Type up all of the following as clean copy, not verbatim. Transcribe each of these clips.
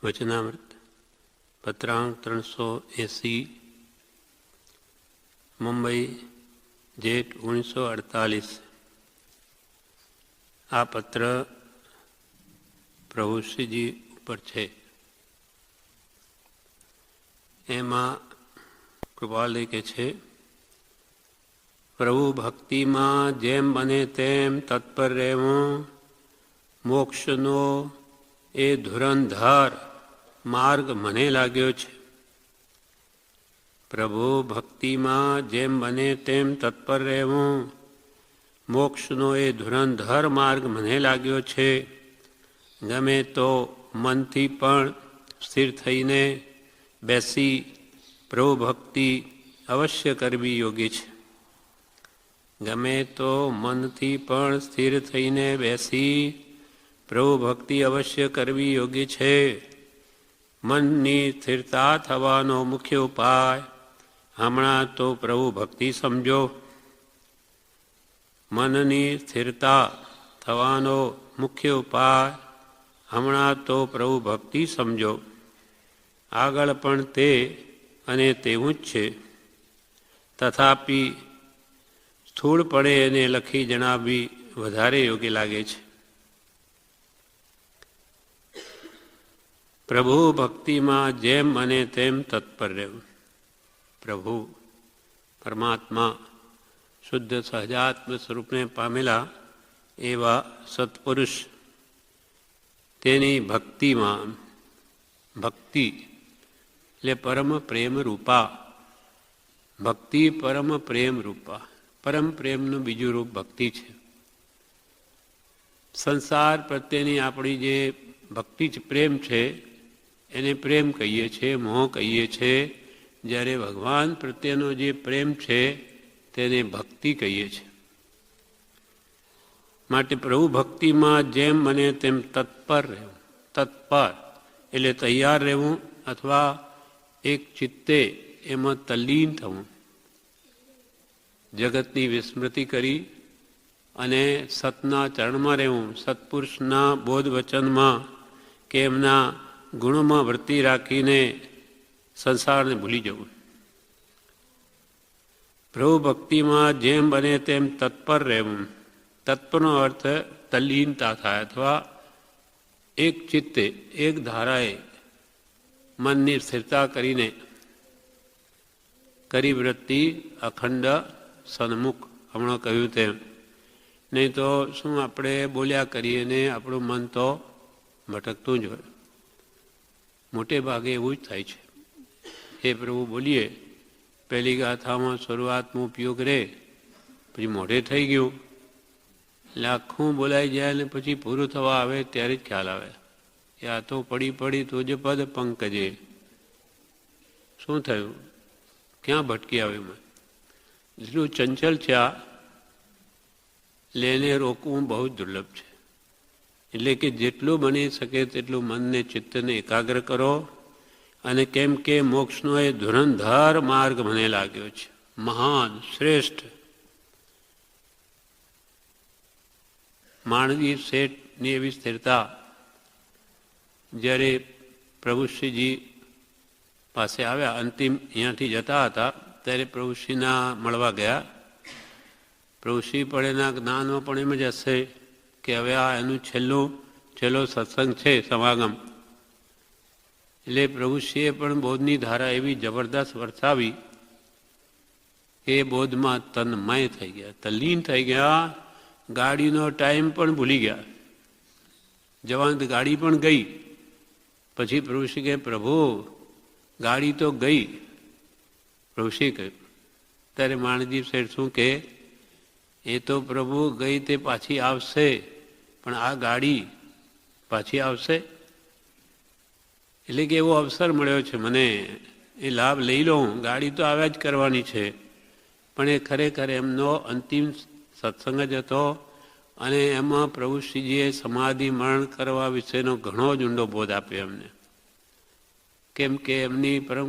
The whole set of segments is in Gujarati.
વચનામૃત પત્રાંક 380 મુંબઈ જેઠ 1948। આ પત્ર પ્રભુશ્રીજી ઉપર છે। એમાં કૃપાલય કે છે, પ્રભુ ભક્તિમાં જેમ બને તેમ તત્પર રહેવું, મોક્ષનો એ ધુરંધર માર્ગ મને લાગ્યો છે। પ્રભુ ભક્તિમાં જેમ બને તેમ તત્પર રહેવું, મોક્ષનો એ ધુરંધર માર્ગ મને લાગ્યો છે। ગમે તો મનથી પણ સ્થિર થઈને બેસી પ્રભુ ભક્તિ અવશ્ય કરવી યોગ્ય છે। ગમે તો મનથી પણ સ્થિર થઈને બેસી પ્રભુ ભક્તિ અવશ્ય કરવી યોગ્ય છે। મનની સ્થિરતા થવાનો મુખ્ય ઉપાય હમણાં તો પ્રભુ ભક્તિ સમજો। મનની સ્થિરતા થવાનો મુખ્ય ઉપાય હમણાં તો પ્રભુ ભક્તિ સમજો। આગળ પણ તે અને તેવું જ છે, તથાપિ સ્થૂળપણે એને લખી જણાવવી વધારે યોગ્ય લાગે છે। પ્રભુ ભક્તિમાં જેમ બને તેમ તત્પર રહેવું। પ્રભુ પરમાત્મા શુદ્ધ સહજાત્મ સ્વરૂપને પામેલા એવા સત્પુરુષ તેની ભક્તિમાં, ભક્તિ એટલે પરમ પ્રેમ રૂપા, ભક્તિ પરમ પ્રેમ રૂપા, પરમ પ્રેમનું બીજું રૂપ ભક્તિ છે। સંસાર પ્રત્યેની આપણી જે ભક્તિ જ પ્રેમ છે એને પ્રેમ કહીએ છીએ, મોહ કહીએ છીએ। જ્યારે ભગવાન પ્રત્યેનો જે પ્રેમ છે તેને ભક્તિ કહીએ છીએ। માટે પ્રભુ ભક્તિમાં જેમ બને તેમ તત્પર રહેવું। તત્પર એટલે તૈયાર રહેવું અથવા એક ચિત્તે એમાં તલ્લીન થવું। જગતની વિસ્મૃતિ કરી અને સતના ચરણમાં રહેવું, સત્પુરુષના બોધ વચનમાં કે એમના ગુણોમાં વૃત્તિ રાખીને સંસારને ભૂલી જવું। પ્રભુ ભક્તિમાં જેમ બને તેમ તત્પર રહેવું। તત્પરનો અર્થ તલ્લીનતા થાય અથવા એક ચિત્તે, એક ધારાએ મનની સ્થિરતા કરીને કરી વૃત્તિ અખંડ સન્મુખ, હમણાં કહ્યું તેમ। નહીં તો શું આપણે બોલ્યા કરીએ ને આપણું મન તો ભટકતું જ હોય। મોટે ભાગે એવું જ થાય છે। હે પ્રભુ બોલીએ, પહેલી ગાથામાં શરૂઆતમાં ઉપયોગ રહે, પછી મોઢે થઈ ગયું એટલે આખું બોલાઈ જાય ને પછી પૂરું થવા આવે ત્યારે જ ખ્યાલ આવે કે આ તો પડી પડી તુજ પદ પંકજે। શું થયું, ક્યાં ભટકી આવ્યું મેં? જેટલું ચંચલ છે આ, લેને રોકવું બહુ જ દુર્લભ છે। એટલે કે જેટલું બની શકે તેટલું મનને ચિત્તને એકાગ્ર કરો। અને કેમ કે મોક્ષનો એ ધુરંધર માર્ગ મને લાગ્યો છે, મહાન શ્રેષ્ઠ। માણવી શેઠની એવી સ્થિરતા જ્યારે પ્રભુશ્રીજી પાસે આવ્યા, અંતિમ અહીંયાથી જતા હતા ત્યારે પ્રભુશ્રીના મળવા ગયા। પ્રભુશ્રી પણ એના જ્ઞાનમાં પણ એમ જ હશે કે હવે આ એનું છેલ્લો સત્સંગ છે, સમાગમ। એટલે પ્રભુશ્રીએ પણ બોધની ધારા એવી જબરદસ્ત વરસાવી કે બોધમાં તન્મય થઈ ગયા, તલ્લીન થઈ ગયા। ગાડીનો ટાઈમ પણ ભૂલી ગયા, જવાની ગાડી પણ ગઈ। પછી પ્રભુશ્રી કહે, પ્રભુ ગાડી તો ગઈ। પ્રભુશ્રી કહ્યું ત્યારે માણજી શેઠ શું કહે, એ તો પ્રભુ ગઈ તે પાછી આવશે, પણ આ ગાડી પાછી આવશે? એટલે કે એવો અવસર મળ્યો છે મને, એ લાભ લઈ લઉં, ગાડી તો આવ્યા જ કરવાની છે। પણ એ ખરેખર એમનો અંતિમ સત્સંગ જ હતો અને એમાં પ્રભુશ્રીજીએ સમાધિ મરણ કરવા વિશેનો ઘણો જ ઊંડો બોધ આપ્યો એમને। કેમ કે એમની પરમ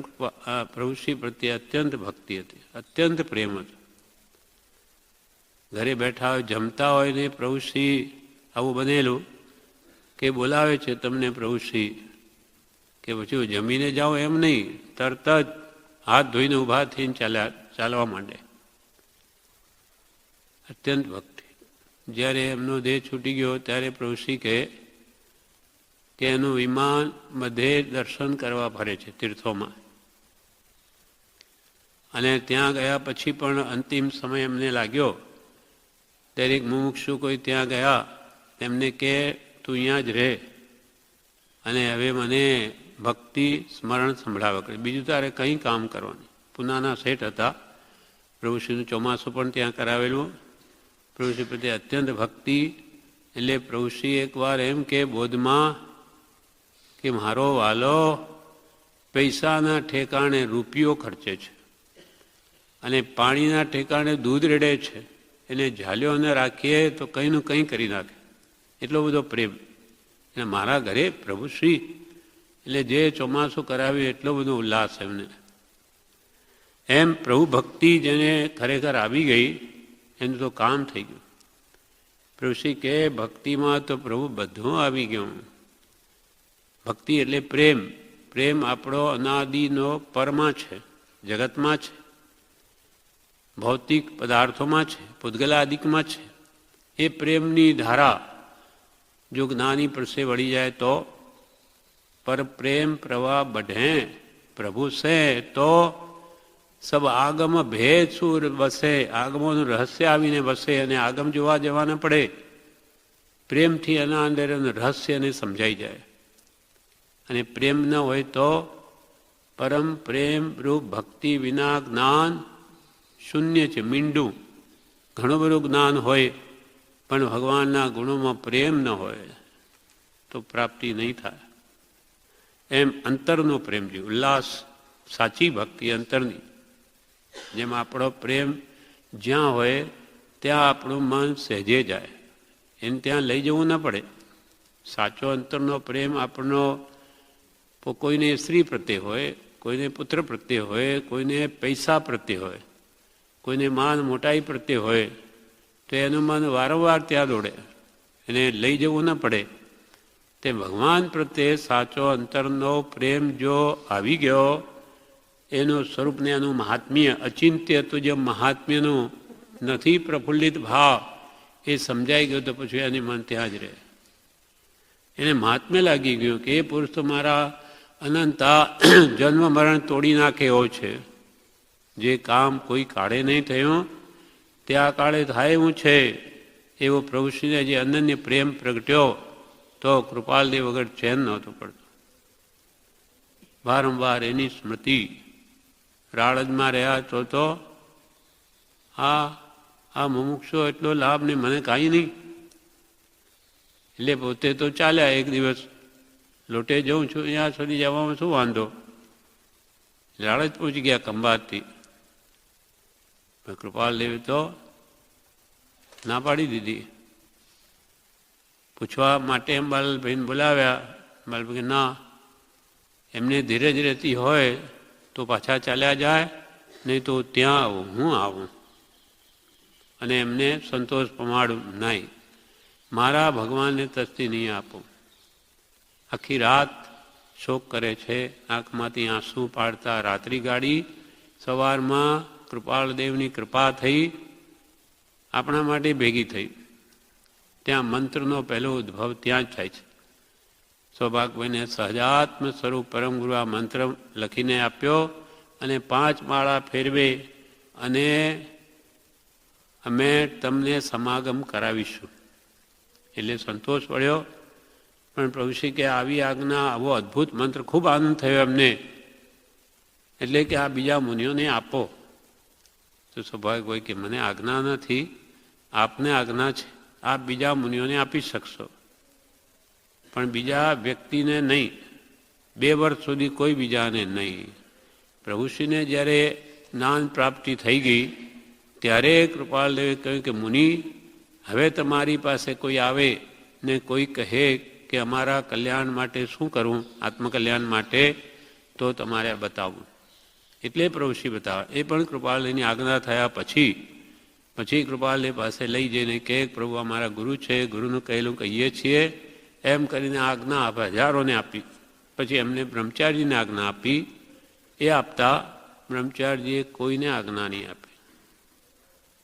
પ્રભુશ્રી પ્રત્યે અત્યંત ભક્તિ હતી, અત્યંત પ્રેમ હતો। ઘરે બેઠા હોય, જમતા હોય ને પ્રભુશ્રી આવું બનેલું કે બોલાવે છે તમને પ્રભુશ્રી, કે પછી જમીને જાઓ એમ નહીં, તરત જ હાથ ધોઈને ઊભા થઈને ચાલવા માંડે. અત્યંત ભક્તિ. જ્યારે એમનો દેહ છૂટી ગયો ત્યારે પ્રભુશ્રી કહે કે એનું વિમાન બધે દર્શન કરવા ફરે છે તીર્થોમાં. અને ત્યાં ગયા પછી પણ અંતિમ સમય એમને લાગ્યો ત્યારે એક મુમુક્ષુ કોઈ ત્યાં ગયા, તેમને કે તું અહીંયા જ રહે અને હવે મને ભક્તિ સ્મરણ સંભળાવે કરે, બીજું તારે કંઈ કામ કરવાનું. પૂનાના શેઠ હતા. પ્રભુશ્રીનું ચોમાસું પણ ત્યાં કરાવેલું. પ્રભુશ્રી પ્રત્યે અત્યંત ભક્તિ. એટલે પ્રભુશ્રી એકવાર એમ કે બોધમાં કે મારો વાલો પૈસાના ઠેકાણે રૂપિયો ખર્ચે છે અને પાણીના ઠેકાણે દૂધ રેડે છે, એને ઝાલ્યો ન રાખીએ તો કંઈનું કંઈ કરી નાખે, એટલો બધો પ્રેમ. અને મારા ઘરે પ્રભુશ્રી એટલે જે ચોમાસું કરાવ્યું એટલો બધો ઉલ્લાસ એમને. એમ પ્રભુ ભક્તિ જેને ખરેખર આવી ગઈ એનું તો કામ થઈ ગયું. પ્રભુશ્રી કે ભક્તિમાં તો પ્રભુ બધું આવી ગયું. ભક્તિ એટલે પ્રેમ. પ્રેમ આપણો અનાદિનો પરમાં છે, જગતમાં છે, ભૌતિક પદાર્થોમાં છે, પૂતગલાદિકમાં છે. એ પ્રેમની ધારા જો જ્ઞાની પરસે વળી જાય તો પર પ્રેમ પ્રવાહ बढ़े પ્રભુ સે તો સબ આગમ ભેદ સુર બસે. આગમોનું રહસ્ય આવીને બસે અને આગમ જોવા જવા ન પડે. પ્રેમથી એના અંદર રહસ્યને સમજાઈ જાય. અને પ્રેમ ન હોય તો પરમ પ્રેમ રૂપ ભક્તિ વિના જ્ઞાન શૂન્ય છે, મીંડું. ઘણું બધું જ્ઞાન હોય પણ ભગવાનના ગુણોમાં પ્રેમ ન હોય તો પ્રાપ્તિ નહીં થાય. એમ અંતરનો પ્રેમ છે, ઉલ્લાસ. સાચી ભક્તિ અંતરની. જેમ આપણો પ્રેમ જ્યાં હોય ત્યાં આપણું મન સહેજે જાય, એને ત્યાં લઈ જવું ન પડે. સાચો અંતરનો પ્રેમ આપણનો કોઈને સ્ત્રી પ્રત્યે હોય, કોઈને પુત્ર પ્રત્યે હોય, કોઈને પૈસા પ્રત્યે હોય, કોઈને માન મોટાઈ પ્રત્યે હોય તો એનું મન વારંવાર ત્યાં દોડે, એને લઈ જવું ન પડે. તે ભગવાન પ્રત્યે સાચો અંતરનો પ્રેમ જો આવી ગયો, એનું સ્વરૂપને એનું મહાત્મ્ય અચિંત્ય તો જે મહાત્મ્યનું નથી પ્રફુલ્લિત ભાવ એ સમજાઈ ગયો તો પછી એની મન ત્યાં જ રહે. એને મહાત્મ્ય લાગી ગયું કે એ પુરુષ તો મારા અનંતા જન્મ મરણ તોડી નાખે એવો છે. જે કામ કોઈ કાળે નહીં થયું તે આ કાળે થાય એવું છે. એવો પ્રભુશ્રીને જે અનન્ય પ્રેમ પ્રગટ્યો તો કૃપાલદેવ વગર ચેન નહોતું પડતું. વારંવાર એની સ્મૃતિ. રાળજમાં રહ્યા તો આ મુમુક્ષો એટલો લાભ ને મને કાંઈ નહીં. એટલે પોતે તો ચાલ્યા. એક દિવસ લોટે જઉં છું, અહીંયા સુધી જવામાં શું વાંધો. રાળજ પહોંચી ગયા ખંભાતથી. કૃપાલદેવે તો ના પાડી દીધી. પૂછવા માટે અંબાલાલભાઈને બોલાવ્યા. અંબાલાલભાઈ ના, એમને ધીરજ રહેતી હોય તો પાછા ચાલ્યા જાય, નહીં તો ત્યાં આવું, હું આવું. અને એમને સંતોષ પમાડું નહીં. મારા ભગવાનને તસ્તી નહીં આપું. આખી રાત શોક કરે છે, આંખમાંથી આંસુ પાડતા રાત્રિ ગાડી. સવારમાં કૃપાલદેવની કૃપા થઈ, આપણા માટે ભેગી થઈ. ત્યાં મંત્રનો પહેલો ઉદ્ભવ ત્યાં જ થાય છે. સૌભાગભાઈને સહજાત્મ સ્વરૂપ પરમ ગુરુ આ મંત્ર લખીને આપ્યો અને 5 માળા ફેરવે અને અમે તમને સમાગમ કરાવીશું. એટલે સંતોષ પડ્યો. પણ પ્રભુશ્રી કે આવી આજ્ઞા, આવો અદ્ભુત મંત્ર, ખૂબ આનંદ થયો એમને. એટલે કે આ બીજા મુનિઓને આપો. તો સૌભાગભાઈ કે મને આજ્ઞા નથી, આપને આજ્ઞા છે. આપ બીજા મુનિઓને આપી શકશો પણ બીજા વ્યક્તિને નહીં. 2 વર્ષ સુધી કોઈ બીજાને નહીં. પ્રભુશ્રીને જ્યારે જ્ઞાન પ્રાપ્તિ થઈ ગઈ ત્યારે કૃપાલદેવે કહ્યું કે મુનિ, હવે તમારી પાસે કોઈ આવે ને કોઈ કહે કે અમારા કલ્યાણ માટે શું કરવું, આત્મકલ્યાણ માટે, તો તમારે બતાવવું. એટલે પ્રભુશ્રી બતાવે. એ પણ કૃપાલદેવની આજ્ઞા થયા પછી કૃપાલદેવ પાસે લઈ જઈને કે પ્રભુ અમારા ગુરુ છે, ગુરુનું કહેલું કહીએ છીએ, એમ કરીને આજ્ઞા આપે. હજારોને આપી. પછી એમને બ્રહ્મચારીને આજ્ઞા આપી. એ આપતા બ્રહ્મચારીજીએ કોઈને આજ્ઞા નહીં આપી,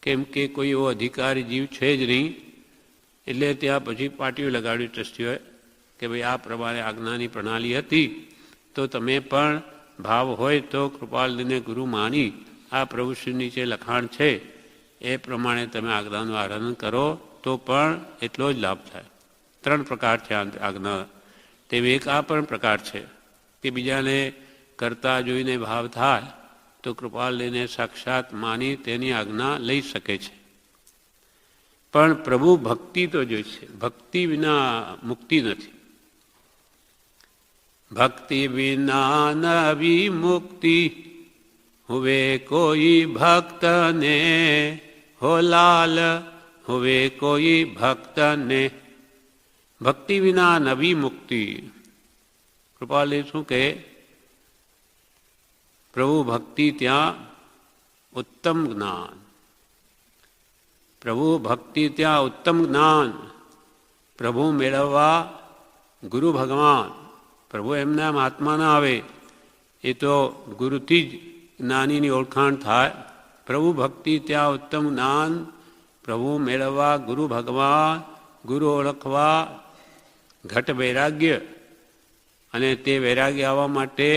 કેમ કે કોઈ એવો અધિકારી જીવ છે જ નહીં. એટલે ત્યાં પછી પાટીઓ લગાડ્યું ટ્રસ્ટીઓએ કે ભાઈ આ પ્રમાણે આજ્ઞાની પ્રણાલી હતી, તો તમે પણ ભાવ હોય તો કૃપાલજીને ગુરુ માની આ પ્રભુશ્રીની જે લખાણ છે એ પ્રમાણે તમે આજ્ઞાનું આરાધન કરો તો પણ એટલો જ લાભ થાય. 3 પ્રકાર છે આજ્ઞા. તેવી એક આ પણ પ્રકાર છે કે બીજાને કરતા જોઈને ભાવ થાય તો કૃપાલજીને સાક્ષાત માની તેની આજ્ઞા લઈ શકે છે. પણ પ્રભુ ભક્તિ તો જોઈશે. ભક્તિ વિના મુક્તિ નથી. ભક્તિ વિના નવી મુક્તિ હુવે કોઈ ભક્તને, હો લાલ હુવે કોઈ ભક્તને. ભક્તિ વિના નવી મુક્તિ. કૃપાલજી શું કહે? પ્રભુ ભક્તિ ત્યાં ઉત્તમ જ્ઞાન. પ્રભુ ભક્તિ ત્યાં ઉત્તમ જ્ઞાન. પ્રભુ મેળવવા ગુરુ ભગવાન. પ્રભુ એમના આત્મા ના આવે, એ તો ગુરુથી જ જ્ઞાનીની ઓળખાણ થાય. પ્રભુ ભક્તિ ત્યાં ઉત્તમ જ્ઞાન. પ્રભુ મેળવવા ગુરુ ભગવાન. ગુરુ ઓળખવા ઘટ વૈરાગ્ય. અને તે વૈરાગ્ય આવવા માટે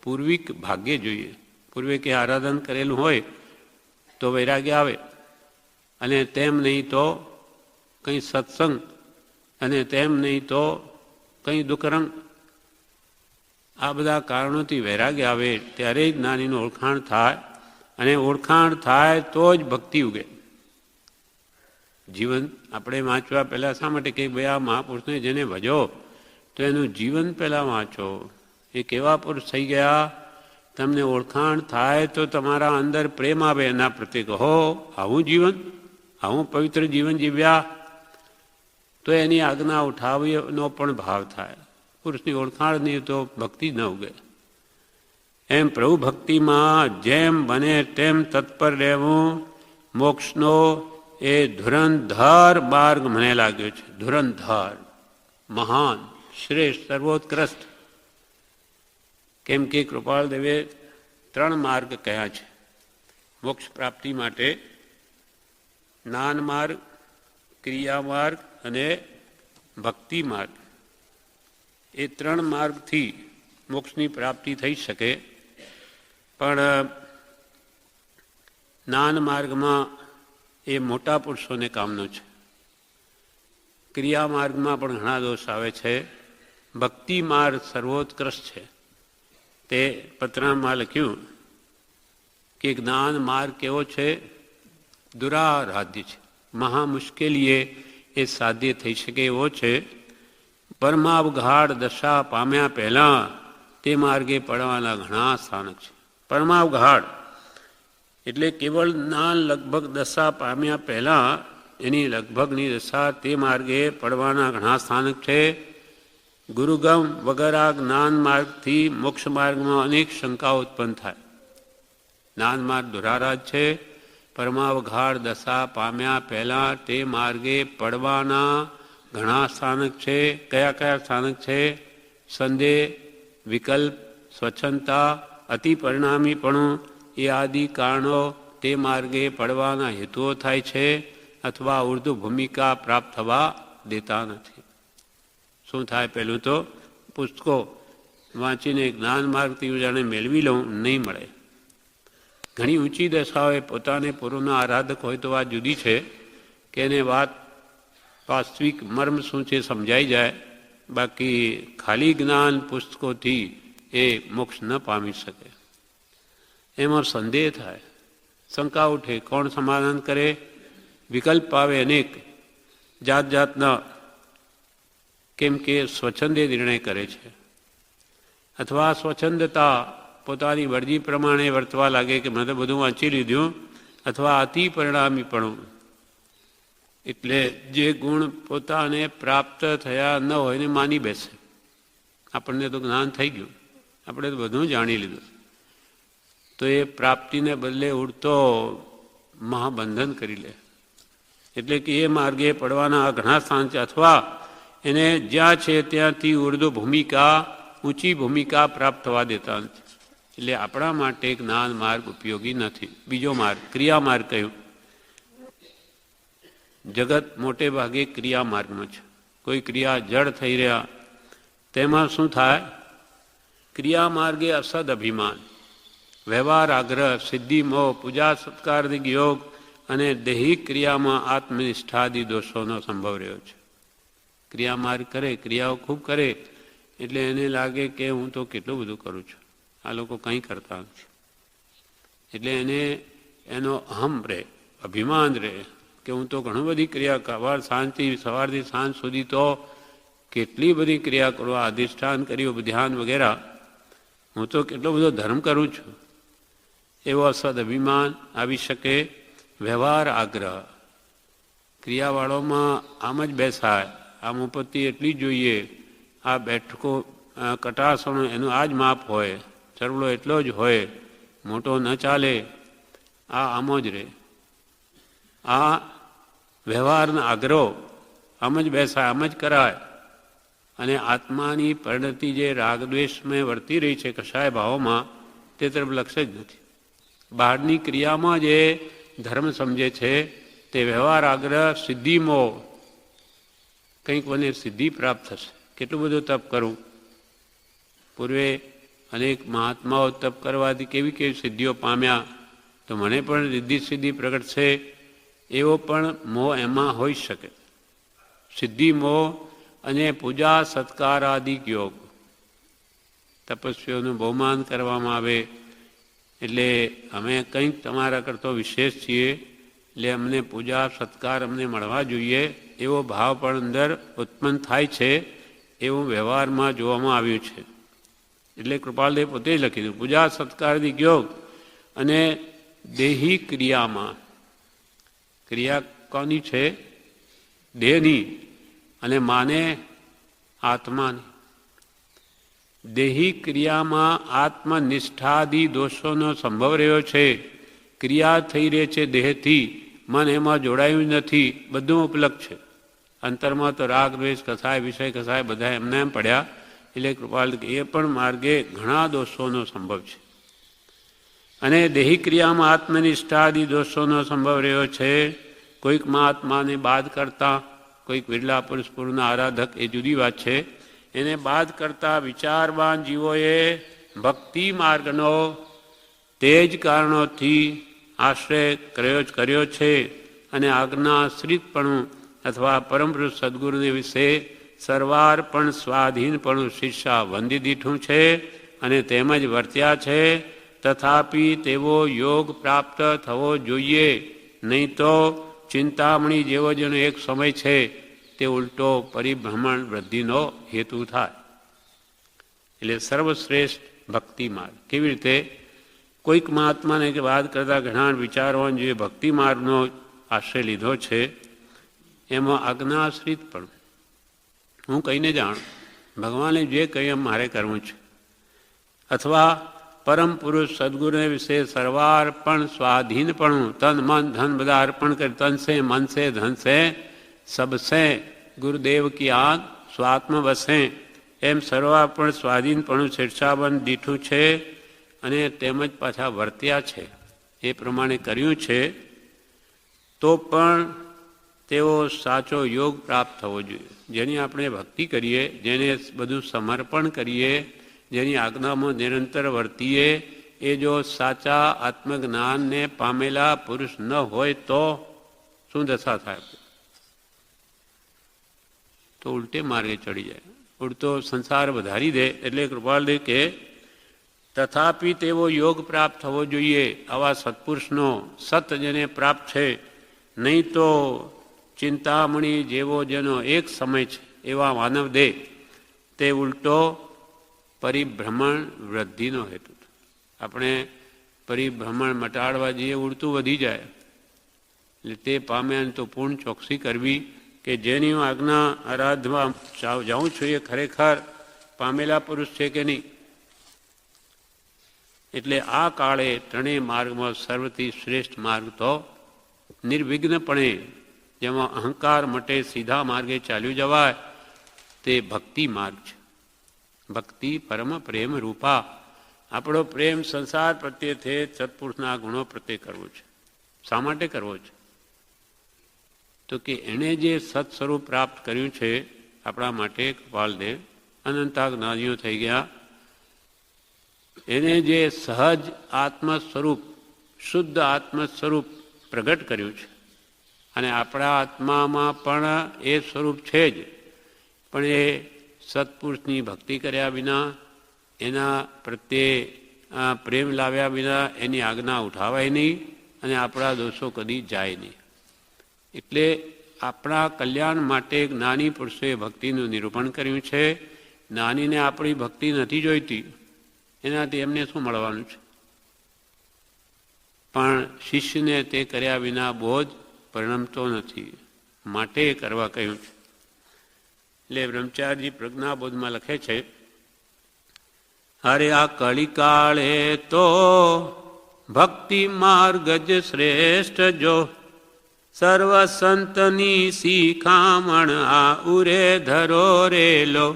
પૂર્વિક ભાગ્ય જોઈએ. પૂર્વે કે આરાધન કરેલું હોય તો વૈરાગ્ય આવે, અને તેમ નહીં તો કંઈ સત્સંગ, અને તેમ નહીં તો કંઈ દુઃખરંગ. આ બધા કારણોથી વૈરાગ્ય આવે ત્યારે જ જ્ઞાનીનું ઓળખાણ થાય, અને ઓળખાણ થાય તો જ ભક્તિ ઉગે. જીવન આપણે વાંચવા પહેલાં શા માટે કે ભાઈ આ મહાપુરુષને જેને ભજો તો એનું જીવન પહેલાં વાંચો. એ કેવા પુરુષ થઈ ગયા, તમને ઓળખાણ થાય તો તમારા અંદર પ્રેમ આવે એના પ્રત્યે. હો આવું જીવન, આવું પવિત્ર જીવન જીવ્યા, તો એની આજ્ઞા ઉઠાવીનો પણ ભાવ થાય. પુરુષની ઓળખાણ નહીં તો ભક્તિ ન ઉગે. એમ પ્રભુ ભક્તિમાં જેમ બને તેમ તત્પર રહેવું મોક્ષનો એ ધુરંધર માર્ગ મને લાગ્યો છે. ધુરંધર, મહાન, શ્રેષ્ઠ, સર્વોત્કૃષ્ટ. કેમ કે કૃપાલદેવે 3 માર્ગ કહ્યા છે મોક્ષ પ્રાપ્તિ માટે: જ્ઞાન માર્ગ, ક્રિયા માર્ગ અને ભક્તિ માર્ગ. એ 3 માર્ગથી મોક્ષની પ્રાપ્તિ થઈ શકે. પણ જ્ઞાન માર્ગમાં એ મોટા પુરુષોને કામનો છે. ક્રિયા માર્ગમાં પણ ઘણા દોષ આવે છે. ભક્તિ માર્ગ સર્વોત્કૃષ્ટ છે. તે પત્રમાં લખ્યું કે જ્ઞાન માર્ગ કેવો છે? દુરારાધ્ય છે. મહા મુશ્કેલીએ એ સાધ્ય થઈ શકે એવો છે. પરમાવઘાડ દશા પામ્યા પહેલાં તે માર્ગે પડવાના ઘણા સ્થાનક છે. પરમાવઘાડ એટલે કેવળ જ્ઞાન લગભગ દશા પામ્યા પહેલાં એની લગભગની દશા તે માર્ગે પડવાના ઘણા સ્થાનક છે. ગુરુગમ વગેરે જ્ઞાન માર્ગથી મોક્ષ માર્ગમાં અનેક શંકાઓ ઉત્પન્ન થાય. જ્ઞાન માર્ગ દુરારાજ છે. પરમાવઘાડ દશા પામ્યા પહેલાં તે માર્ગે પડવાના ઘણા સ્થાનક છે. કયા કયા સ્થાનક છે? સંદેહ, વિકલ્પ, સ્વચ્છંદતા, અતિ પરિણામીપણું એ આદિ કારણો તે માર્ગે પડવાના હેતુઓ થાય છે, અથવા ઉર્દુ ભૂમિકા પ્રાપ્ત થવા દેતા નથી. શું થાય? પહેલું તો પુસ્તકો વાંચીને જ્ઞાન માર્ગથી જાણે મેળવી લઉં, નહીં મળે. ઘણી ઊંચી દશાઓએ પોતાને પૂર્વના આરાધક હોય તો વાત જુદી છે કે એને વાત વાસ્તવિક મર્મ શું છે સમજાઈ જાય. બાકી ખાલી જ્ઞાન પુસ્તકોથી એ મોક્ષ ન પામી શકે. એમાં સંદેહ થાય, શંકા ઉઠે, કોણ સમાધાન કરે? વિકલ્પ આવે અનેક જાત જાતના. કેમ કે સ્વચ્છંદે નિર્ણય કરે છે, અથવા સ્વચ્છંદતા પોતાની મરજી પ્રમાણે વર્તવા લાગે કે મેં તો બધું વાંચી લીધું, અથવા અતિ પરિણામીપણું એટલે જે ગુણ પોતાને પ્રાપ્ત થયા ન હોય ને માની બેસે. આપણને તો જ્ઞાન થઈ ગયું, આપણે તો બધું જાણી લીધું, તો એ પ્રાપ્તિને બદલે ઉડતો મહાબંધન કરી લે. એટલે કે એ માર્ગે પડવાના ઘણા સ્થાન છે, અથવા એને જ્યાં છે ત્યાંથી ઉર્દુ ભૂમિકા ઊંચી ભૂમિકા પ્રાપ્ત થવા દેતા નથી. એટલે આપણા માટે જ્ઞાન માર્ગ ઉપયોગી નથી. બીજો માર્ગ ક્રિયા માર્ગ કહ્યું. જગત મોટે ભાગે ક્રિયા માર્ગમાં છે. કોઈ ક્રિયા જડ થઈ રહ્યા તેમાં શું થાય? ક્રિયા માર્ગે અસદ અભિમાન, વ્યવહાર આગ્રહ, સિદ્ધિ મોહ, પૂજા સત્કારાદિક યોગ અને દૈહિક ક્રિયામાં આત્મનિષ્ઠાદિ દોષોનો સંભવ રહ્યો છે. ક્રિયા માર્ગ કરે, ક્રિયાઓ ખૂબ કરે એટલે એને લાગે કે હું તો કેટલું બધું કરું છું, આ લોકો કંઈ કરતા નથી. એટલે એને એનો અહમ રહે, અભિમાન રહે કે હું તો ઘણી બધી ક્રિયા સવારથી સાંજ સુધી તો કેટલી બધી ક્રિયા કરું, અધિષ્ઠાન કર્યું, ધ્યાન વગેરે, હું તો કેટલો બધો ધર્મ કરું છું. એવો અસદ અભિમાન આવી શકે. વ્યવહાર આગ્રહ, ક્રિયાવાળોમાં આમ જ બેસાય, આમ ઉપરથી એટલી જોઈએ, આ બેઠકો કટાસણો એનું આ જ માપ હોય, ચરવડો એટલો જ હોય, મોટો ન ચાલે, આ આમ જ રહે. આ વ્યવહારના આગ્રહ આમ જ બેસાય, આમ જ કરાય. અને આત્માની પરિણતિ જે રાગદ્વેષમાં વર્તી રહી છે કશાય ભાવોમાં, તે તરફ લક્ષ્ય જ નથી. બહારની ક્રિયામાં જે ધર્મ સમજે છે તે વ્યવહાર આગ્રહ, સિદ્ધિ મોહ, કંઈક મને સિદ્ધિ પ્રાપ્ત થશે, કેટલું બધું તપ કરું. પૂર્વે અનેક મહાત્માઓ તપ કરવાથી કેવી કેવી સિદ્ધિઓ પામ્યા, તો મને પણ રિદ્ધિ સિદ્ધિ પ્રગટ છે, એવો પણ મોહ એમાં હોઈ શકે. સિદ્ધિ મોહ અને પૂજા સત્કારાદિક યોગ, તપસ્વીઓનું બહુમાન કરવામાં આવે એટલે અમે કંઈક તમારા કરતો વિશેષ છીએ, એટલે અમને પૂજા સત્કાર અમને મળવા જોઈએ, એવો ભાવ પણ અંદર ઉત્પન્ન થાય છે, એવું વ્યવહારમાં જોવામાં આવ્યું છે. એટલે કૃપાલદેવ પોતે જ લખી દીધું. પૂજા સત્કારાદિક યોગ અને દેહી ક્રિયામાં, ક્રિયા કોની છે? દેહની, અને માને આત્માની. દેહી ક્રિયામાં આત્મનિષ્ઠાદિ દોષોનો સંભવ રહ્યો છે. ક્રિયા થઈ રહી છે દેહથી, મન એમાં જોડાયું નથી, બધું ઉપલબ્ધ છે. અંતરમાં તો રાગ દ્વેષ કસાય, વિષય કસાય, બધા એમને એમ પડ્યા. એટલે કૃપાલ એ પણ માર્ગે ઘણા દોષોનો સંભવ છે. અને દેહી ક્રિયામાં આત્મનિષ્ઠાદિ દોષોનો સંભવ રહ્યો છે. કોઈક મહાત્માને બાદ કરતા, કોઈક વિરલા પુરુષ પૂર્ણના આરાધક, એ જુદી વાત છે. એને બાદ કરતા વિચારવાન જીવોએ ભક્તિ માર્ગનો તે જ કારણોથી આશ્રય કર્યો છે. અને આજ્ઞાશ્રિતપણું અથવા પરમપુરુષ સદગુરુને વિશે સર્વાર્પણ સ્વાધીનપણું શિષ્યા વંદી દીઠું છે અને તેમજ વર્ત્યા છે. તથાપિ તેવો યોગ પ્રાપ્ત થવો જોઈએ, નહીં તો ચિંતામણી જેવો જેનો એક સમય છે તે ઉલટો પરિભ્રમણ વૃદ્ધિનો હેતુ થાય. એટલે સર્વશ્રેષ્ઠ ભક્તિ માર્ગ. કેવી રીતે? કોઈક મહાત્માને વાત કરતા ઘણા વિચારવાન જે ભક્તિ માર્ગનો આશ્રય લીધો છે, એમાં આજ્ઞાશ્રિત પણ હું કહીને જાણું, ભગવાને જે કહ્યું એમ મારે કરવું છે. અથવા પરમ પુરુષ સદગુરુને વિશે સર્વાર્પણ સ્વાધીનપણું, તન મન ધન બધા અર્પણ કરી, તન સે મન સે ધન સે સબસે ગુરુદેવ કી આગ સ્વાત્મ વસે, એમ સર્વાર્પણ સ્વાધીનપણું શીર્ષાબંધ દીઠું છે. અને તેમજ પાછા વર્ત્યા છે, એ પ્રમાણે કર્યું છે. તો પણ તેઓ સાચો યોગ પ્રાપ્ત થવો જોઈએ. જેની આપણે ભક્તિ કરીએ, જેને બધું સમર્પણ કરીએ, જેની આજ્ઞામાં નિરંતર વર્તીએ, એ જો સાચા આત્મજ્ઞાનને પામેલા પુરુષ ન હોય તો શું દશા થાય? તો ઉલટે માર્ગે ચડી જાય, ઉડતો સંસાર વધારી દે. એટલે કૃપાલદેવ કે તથાપિ તેવો યોગ પ્રાપ્ત થવો જોઈએ, આવા સત્પુરુષનો સત જેને પ્રાપ્ત છે. નહીં તો ચિંતામણી જેવો જેનો એક સમય છે એવા માનવ દેહ તે ઉલટો પરિભ્રમણ વૃદ્ધિનો હેતુ. આપણે પરિભ્રમણ મટાડવા જઈએ, ઉડતું વધી જાય. એટલે તે પામ્યા તો પૂર્ણ ચોકસી કરવી કે જેની હું આજ્ઞા આરાધવા જાઉં છું એ ખરેખર પામેલા પુરુષ છે કે નહીં. એટલે આ કાળે ત્રણેય માર્ગમાં સર્વથી શ્રેષ્ઠ માર્ગ તો નિર્વિઘ્નપણે, જેમાં અહંકાર મટે, સીધા માર્ગે ચાલ્યું જવાય, તે ભક્તિ માર્ગ છે. ભક્તિ પરમ પ્રેમ રૂપા. આપણો પ્રેમ સંસાર પ્રત્યે છે, સત્પુરુષના ગુણો પ્રત્યે કરવો છે. શા માટે કરવો છે? તો કે એણે જે સત સ્વરૂપ પ્રાપ્ત કર્યું છે આપણા માટે કપાલદેવ, અનંતા જ્ઞાનીઓ થઈ ગયા, એને જે સહજ આત્મ સ્વરૂપ, શુદ્ધ આત્મ સ્વરૂપ પ્રગટ કર્યું છે, અને આપણા આત્મામાં પણ એ સ્વરૂપ છે જ, પણ એ સત્પુરુષની ભક્તિ કર્યા વિના, એના પ્રત્યે પ્રેમ લાવ્યા વિના એની આજ્ઞા ઉઠાવાય નહીં, અને આપણા દોષો કદી જાય નહીં. એટલે આપણા કલ્યાણ માટે જ્ઞાની પુરુષોએ ભક્તિનું નિરૂપણ કર્યું છે. જ્ઞાનીને આપણી ભક્તિ નથી જોઈતી, એનાથી એમને શું મળવાનું છે? પણ શિષ્યને તે કર્યા વિના બોધ પરિણમતો નથી, માટે કરવા કહ્યું છે. એટલે બ્રહ્મચારી પ્રજ્ઞાબોધમાં લખે છે, અરે આ કલિકાળે તો ભક્તિ માર્ગ જ શ્રેષ્ઠ જો, સર્વ સંતની શિખામણ આ ઉરે ધરો રેલો.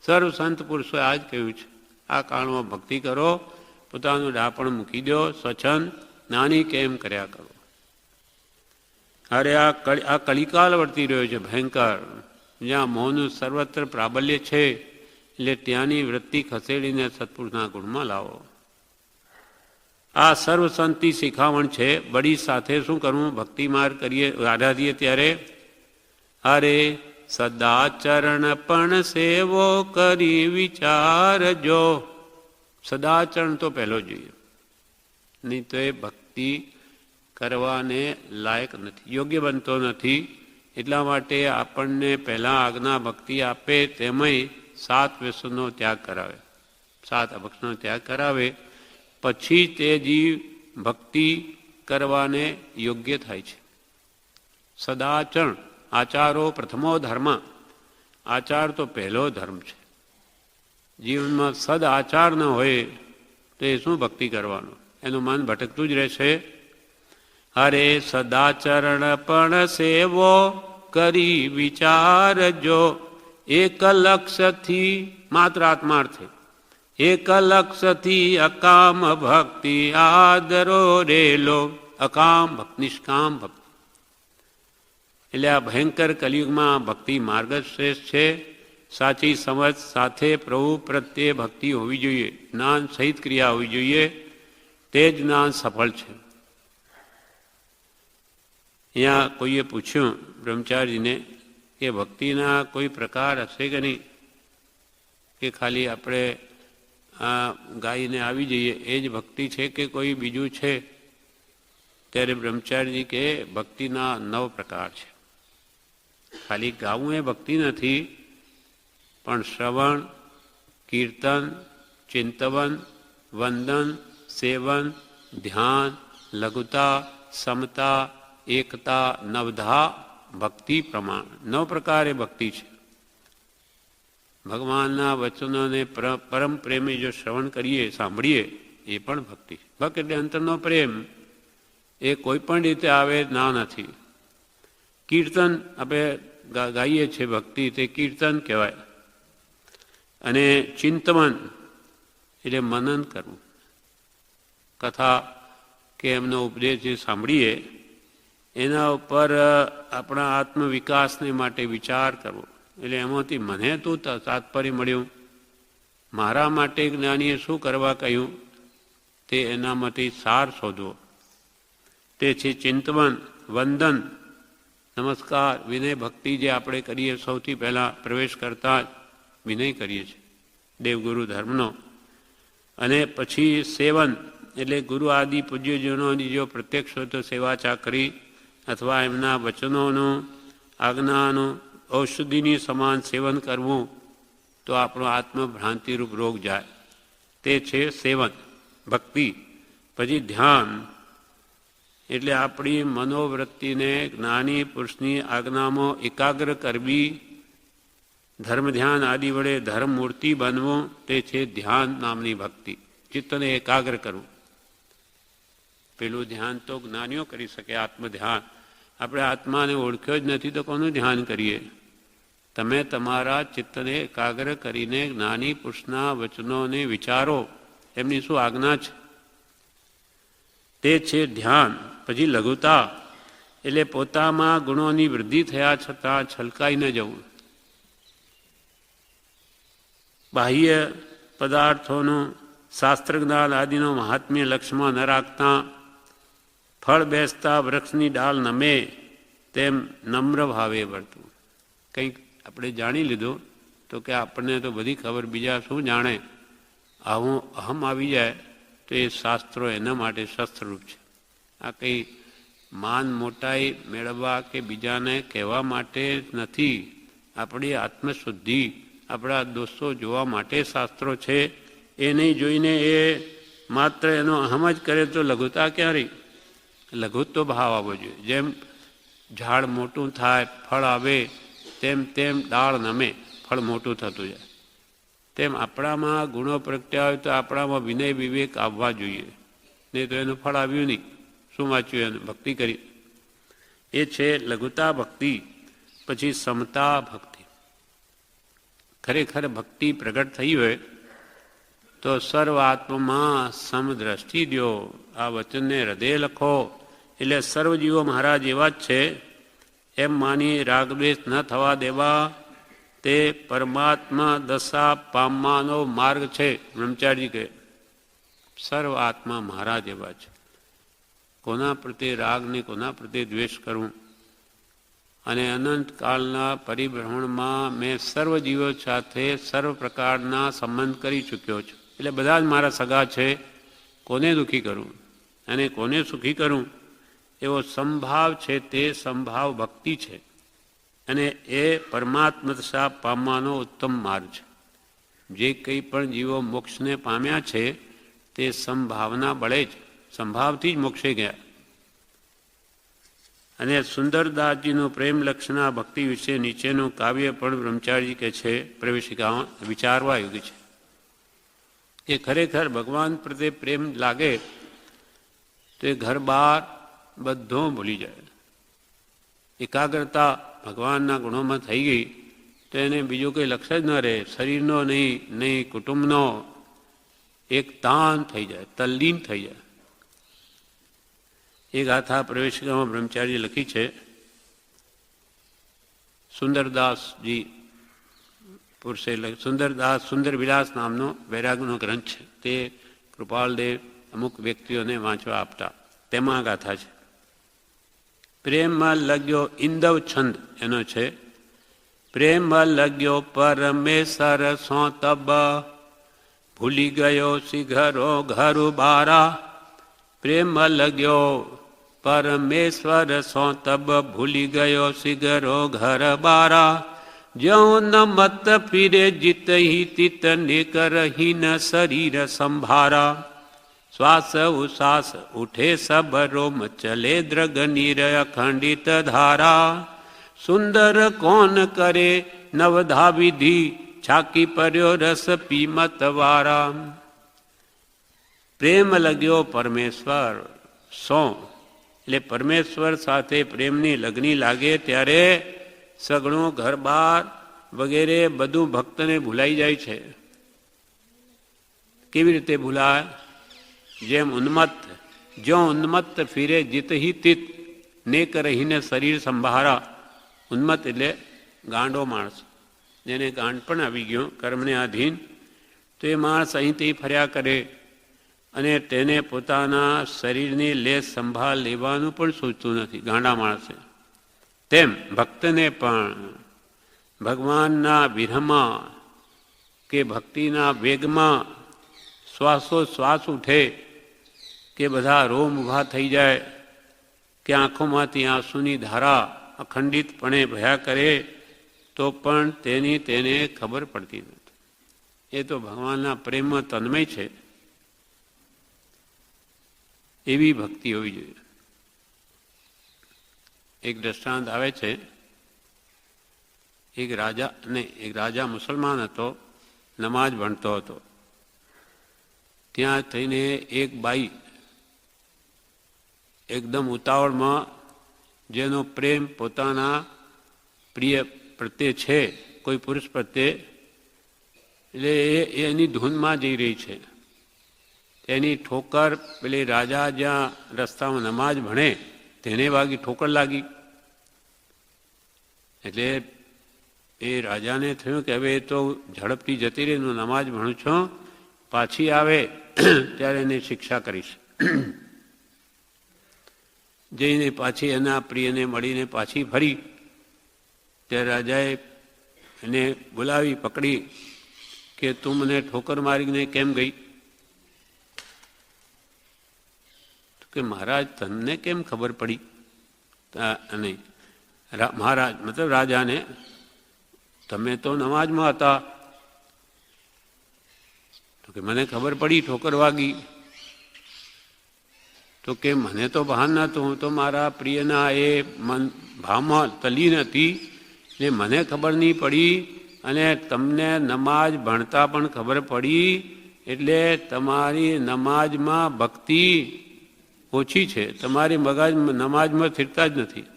સર્વ સંત પુરુષોએ આ જ કહ્યું છે, આ કાળમાં ભક્તિ કરો, પોતાનું ડાપણ મૂકી દો, સ્વચ્છંદ જ્ઞાની કેમ કર્યા કરો. અરે આ કલિકાળ વર્તી રહ્યો છે ભયંકર, જ્યાં મોહનું સર્વત્ર પ્રાબલ્ય છે, એટલે ત્યાંની વૃત્તિ ખસેડીને સત્પુરુષના ગુણમાં લાવો. આ સર્વસંતી શિખામણ છે. બડી સાથે શું કરવું? ભક્તિ માર્ગ કરીએ, આરાધીએ ત્યારે અરે સદાચરણ પણ સેવો કરી વિચારજો. સદાચરણ તો પહેલો જોઈએ, નહીં તો એ ભક્તિ કરવાને લાયક નથી, યોગ્ય બનતો નથી. એટલા માટે આપણને પહેલાં આજ્ઞા ભક્તિ આપે તેમાંય 7 વ્યસનનો ત્યાગ કરાવે, 7 અભક્ષનો ત્યાગ કરાવે, પછી તે જીવ ભક્તિ કરવાને યોગ્ય થાય છે. સદાચરણ, આચારો પ્રથમો ધર્મ. આચાર તો પહેલો ધર્મ છે. જીવનમાં સદ આચાર ન હોય તો એ શું ભક્તિ કરવાનો? એનું મન ભટકતું જ રહેશે. અરે સદાચરણ પણ સેવો કરી વિચારજો, એક લક્ષથી, માત્ર આત્માર્થે, એક લક્ષથી અકામ ભક્તિ આદરો રેલો. અકામ ભક્તિ, નિષ્કામ ભક્તિ. એટલે આ ભયંકર કલિયુગમાં ભક્તિ માર્ગ જ શ્રેષ્ઠ છે. સાચી સમજ સાથે પ્રભુ પ્રત્યે ભક્તિ હોવી જોઈએ, જ્ઞાન સહિત ક્રિયા હોવી જોઈએ, તે જ જ્ઞાન સફળ છે. અહીંયા કોઈએ પૂછ્યું બ્રહ્મચારીને કે ભક્તિના કોઈ પ્રકાર હશે કે નહીં, કે ખાલી આપણે ગાઈને આવી જઈએ એ જ ભક્તિ છે કે કોઈ બીજું છે? ત્યારે બ્રહ્મચારીજી કે ભક્તિના 9 પ્રકાર છે. ખાલી ગાવું એ ભક્તિ નથી, પણ શ્રવણ, કીર્તન, ચિંતવન, વંદન, સેવન, ધ્યાન, લઘુતા, સમતા, એકતા, નવધા ભક્તિ પ્રમાણ. 9 પ્રકારે ભક્તિ છે. ભગવાનના વચનોને પરમ પ્રેમે જો શ્રવણ કરીએ, સાંભળીએ, એ પણ ભક્તિ છે. ભક્ત એટલે અંતરનો પ્રેમ, એ કોઈ પણ રીતે આવે ના નથી. કીર્તન આપણે ગાઈએ છીએ ભક્તિ, તે કીર્તન કહેવાય. અને ચિંતવન એટલે મનન કરવું, કથા કે એમનો ઉપદેશ જે સાંભળીએ એના ઉપર આપણા આત્મવિકાસને માટે વિચાર કરવો. એટલે એમાંથી મને તો તાત્પર્ય મળ્યું, મારા માટે જ્ઞાનીએ શું કરવા કહ્યું, તે એનામાંથી સાર શોધવો. તે છે ચિંતવન, વંદન, નમસ્કાર, વિનય ભક્તિ જે આપણે કરીએ, સૌથી પહેલાં પ્રવેશ કરતાં જ વિનય કરીએ છીએ દેવગુરુ ધર્મનો. અને પછી સેવન એટલે ગુરુ આદિ પૂજ્યજનોની જો પ્રત્યક્ષ હોય તો સેવા ચાકરી અથવા એમના વચનોનું, આજ્ઞાનું ઔષધિની સમાન સેવન કરવું, તો આપણો આત્મભ્રાંતિરૂપ રોગ જાય. તે છે સેવન, ભક્તિ. પછી ધ્યાન એટલે આપણી મનોવૃત્તિને જ્ઞાની પુરુષની આજ્ઞામાં એકાગ્ર કરવી, ધર્મ ધ્યાન આદિ વડે ધર્મ મૂર્તિ બનવું, તે છે ધ્યાન નામની ભક્તિ. ચિત્તને એકાગ્ર કરવું. પેલું ધ્યાન તો જ્ઞાનીઓ કરી શકે, આત્મધ્યાન. આપણે આત્માને ઓળખ્યો જ નથી તો કોનું ધ્યાન કરીએ? તમે તમારા ચિત્તને એકાગ્ર કરીને જ્ઞાની પુરુષના વચનોને વિચારો. એમની શું આજ્ઞા છે તે છે ધ્યાન. પછી લઘુતા એટલે પોતામાં ગુણોની વૃદ્ધિ થયા છતાં છલકાઈ ન જવું. બાહ્ય પદાર્થોનું શાસ્ત્ર જ્ઞાન આદિનો મહાત્મ્ય લક્ષ્યમાં ન રાખતા ફળ બેસતા વૃક્ષની ડાળ નમે તેમ નમ્ર ભાવે વર્તવું. કંઈક આપણે જાણી લીધું તો કે આપણને તો બધી ખબર, બીજા શું જાણે. આવું અહમ આવી જાય તો એ શાસ્ત્રો એના માટે શસ્ત્રરૂપ છે. આ કંઈ માન મોટાઈ મેળવવા કે બીજાને કહેવા માટે નથી. આપણી આત્મશુદ્ધિ, આપણા દોષો જોવા માટે શાસ્ત્રો છે. એ નહીં જોઈને એ માત્ર એનો અહમ જ કરે તો લઘુતા ક્યાં રહી? લઘુત્વ ભાવ આવવો જોઈએ. જેમ ઝાડ મોટું થાય, ફળ આવે, તેમ તેમ ડાળ નમે, ફળ મોટું થતું જાય. તેમ આપણામાં ગુણો પ્રગટ્યા હોય તો આપણામાં વિનય વિવેક આવવા જોઈએ. નહીં તો એનું ફળ આવ્યું નહીં. શું વાંચ્યું એનું? ભક્તિ કરી. એ છે લઘુતા ભક્તિ. પછી સમતા ભક્તિ. ખરેખર ભક્તિ પ્રગટ થઈ હોય તો સર્વ આત્મમાં સમદ્રષ્ટિ દ્યો. આ વચનને હૃદય લખો. એટલે સર્વ જીવો મહારાજ એવા જ છે એમ માની રાગદ્વેષ ન થવા દેવા. તે પરમાત્મા દશા પામવાનો માર્ગ છે. બ્રહ્મચારી કહે સર્વ આત્મા મહારાજ એવા છે. કોના પ્રત્યે રાગ ને કોના પ્રત્યે દ્વેષ કરવું? અને અનંતકાળના પરિભ્રમણમાં મેં સર્વ જીવો સાથે સર્વ પ્રકારના સંબંધ કરી ચૂક્યો છું. એટલે બધા જ મારા સગા છે. કોને દુઃખી કરું અને કોને સુખી કરું એવો સંભાવ છે. તે સંભાવ ભક્તિ છે અને એ પરમાત્મદશા પામવાનો ઉત્તમ માર્ગ છે. જે કંઈ પણ જીવો મોક્ષને પામ્યા છે તે સંભાવના બળે જ, સંભાવથી જ મોક્ષે ગયા. અને સુંદરદાસજીનું પ્રેમ લક્ષણા ભક્તિ વિશે નીચેનું કાવ્ય પણ બ્રહ્મચારી કે છે પ્રવેશિકામાં વિચારવા યોગ્ય છે. કે ખરેખર ભગવાન પ્રત્યે પ્રેમ લાગે તો એ ઘર બહાર બધો ભૂલી જાય. એકાગ્રતા ભગવાનના ગુણોમાં થઈ ગઈ તો એને બીજું કંઈ લક્ષ્ય જ ન રહે. શરીરનો નહીં કુટુંબનો. એક તાન થઈ જાય, તલ્લીન થઈ જાય. એ ગાથા પ્રવેશિકામાં બ્રહ્મચારીએ લખી છે. સુંદરદાસજી પુરુષે સુંદરદાસ સુંદર વિલાસ નામનો વૈરાગનો ગ્રંથ છે. તે કૃપાલદેવ અમુક વ્યક્તિઓને વાંચવા આપતા. તેમાં ગાથા છે. પ્રેમમાં લગ્યો ઇન્દવ છંદ એનો છે. પ્રેમમાં લગ્યો પરમેશ્વર સો તબ, ભૂલી ગયો શિખરો ઘર બારા. પ્રેમમાં લગ્યો પરમેશ્વર સો તબ, ભૂલી ગયો શિખરો ઘર બારા. જ્યો ન મત ફિરે જીત હી તિત ને કરહી ન શરીર સંભારા. શ્વાસ ઉશ્વાસ ઉઠે સબ રોમ, ચલે દ્રગ નીર અખંડિત ધારા. સુંદર કોણ કરે નવધા વિધિ, છાકી पर्यो રસ પીમત વારા. પ્રેમ લગ્યો પરમેશ્વર સો, એટલે પરમેશ્વર સાથે પ્રેમની લગ્ની લાગે ત્યારે સગણું ઘર બાર વગેરે બધું ભક્તને ભૂલાઈ જાય છે. કેવી રીતે ભૂલાય? જેમ ઉન્મત્ત, જો ઉન્મત્ત ફિરે જીત હી તિત ને કરહીને શરીર સંભારા. ઉન્મત્ત એટલે ગાંડો માણસ, જેને ગાંડ પણ આવી ગયો કર્મને આધીન, તો એ માણસ અહીંથી ફર્યા કરે અને તેને પોતાના શરીરની લે સંભાળ લેવાનું પણ સૂચતું નથી ગાંડા માણસે. તેમ ભક્તને પણ ભગવાનના વિરહમાં કે ભક્તિના વેગમાં શ્વાસોશ્વાસ ઉઠે કે બધા રોમ ઊભા થઈ જાય કે આંખોમાંથી આંસુની ધારા અખંડિતપણે ભયા કરે તો પણ તેને ખબર પડતી નથી. એ તો ભગવાનના પ્રેમમાં તન્મય છે. એવી ભક્તિ હોવી જોઈએ. એક દ્રષ્ટાંત આવે છે. એક રાજા મુસલમાન હતો, નમાજ ભણતો હતો. ત્યાં થઈને એક બાઈ એકદમ ઉતાવળમાં જેનો પ્રેમ પોતાના પ્રિય પ્રત્યે છે કોઈ પુરુષ પ્રત્યે, એટલે એની ધૂનમાં જઈ રહી છે. એની ઠોકર પેલી રાજા જ્યાં રસ્તામાં નમાજ ભણે તેને વાગી, ઠોકર લાગી. એટલે એ રાજાને થયું કે હવે એ તો ઝડપથી જતી રહી, હું નમાજ ભણું છું, પાછી આવે ત્યારે એને શિક્ષા કરીશ. જઈને પાછી એના પ્રિયને મળીને પાછી ફરી ત્યારે રાજાએ એને બોલાવી, પકડી કે તું મને ઠોકર મારીને કેમ ગઈ? કે મહારાજ તમને કેમ ખબર પડી? નહીં, મહારાજ મતલબ રાજાને, તમે તો નમાજમાં હતા. તો કે મને ખબર પડી, ઠોકર વાગી. તો કે મને તો ભાન નહોતું, હું તો મારા પ્રિયના એ ભાવમાં તલ્લીન હતી ને મને ખબર નહીં પડી, અને તમને નમાજ ભણતા પણ ખબર પડી, એટલે તમારી નમાજમાં ભક્તિ ઓછી છે, તમારી નમાજમાં સ્થિરતા જ નથી.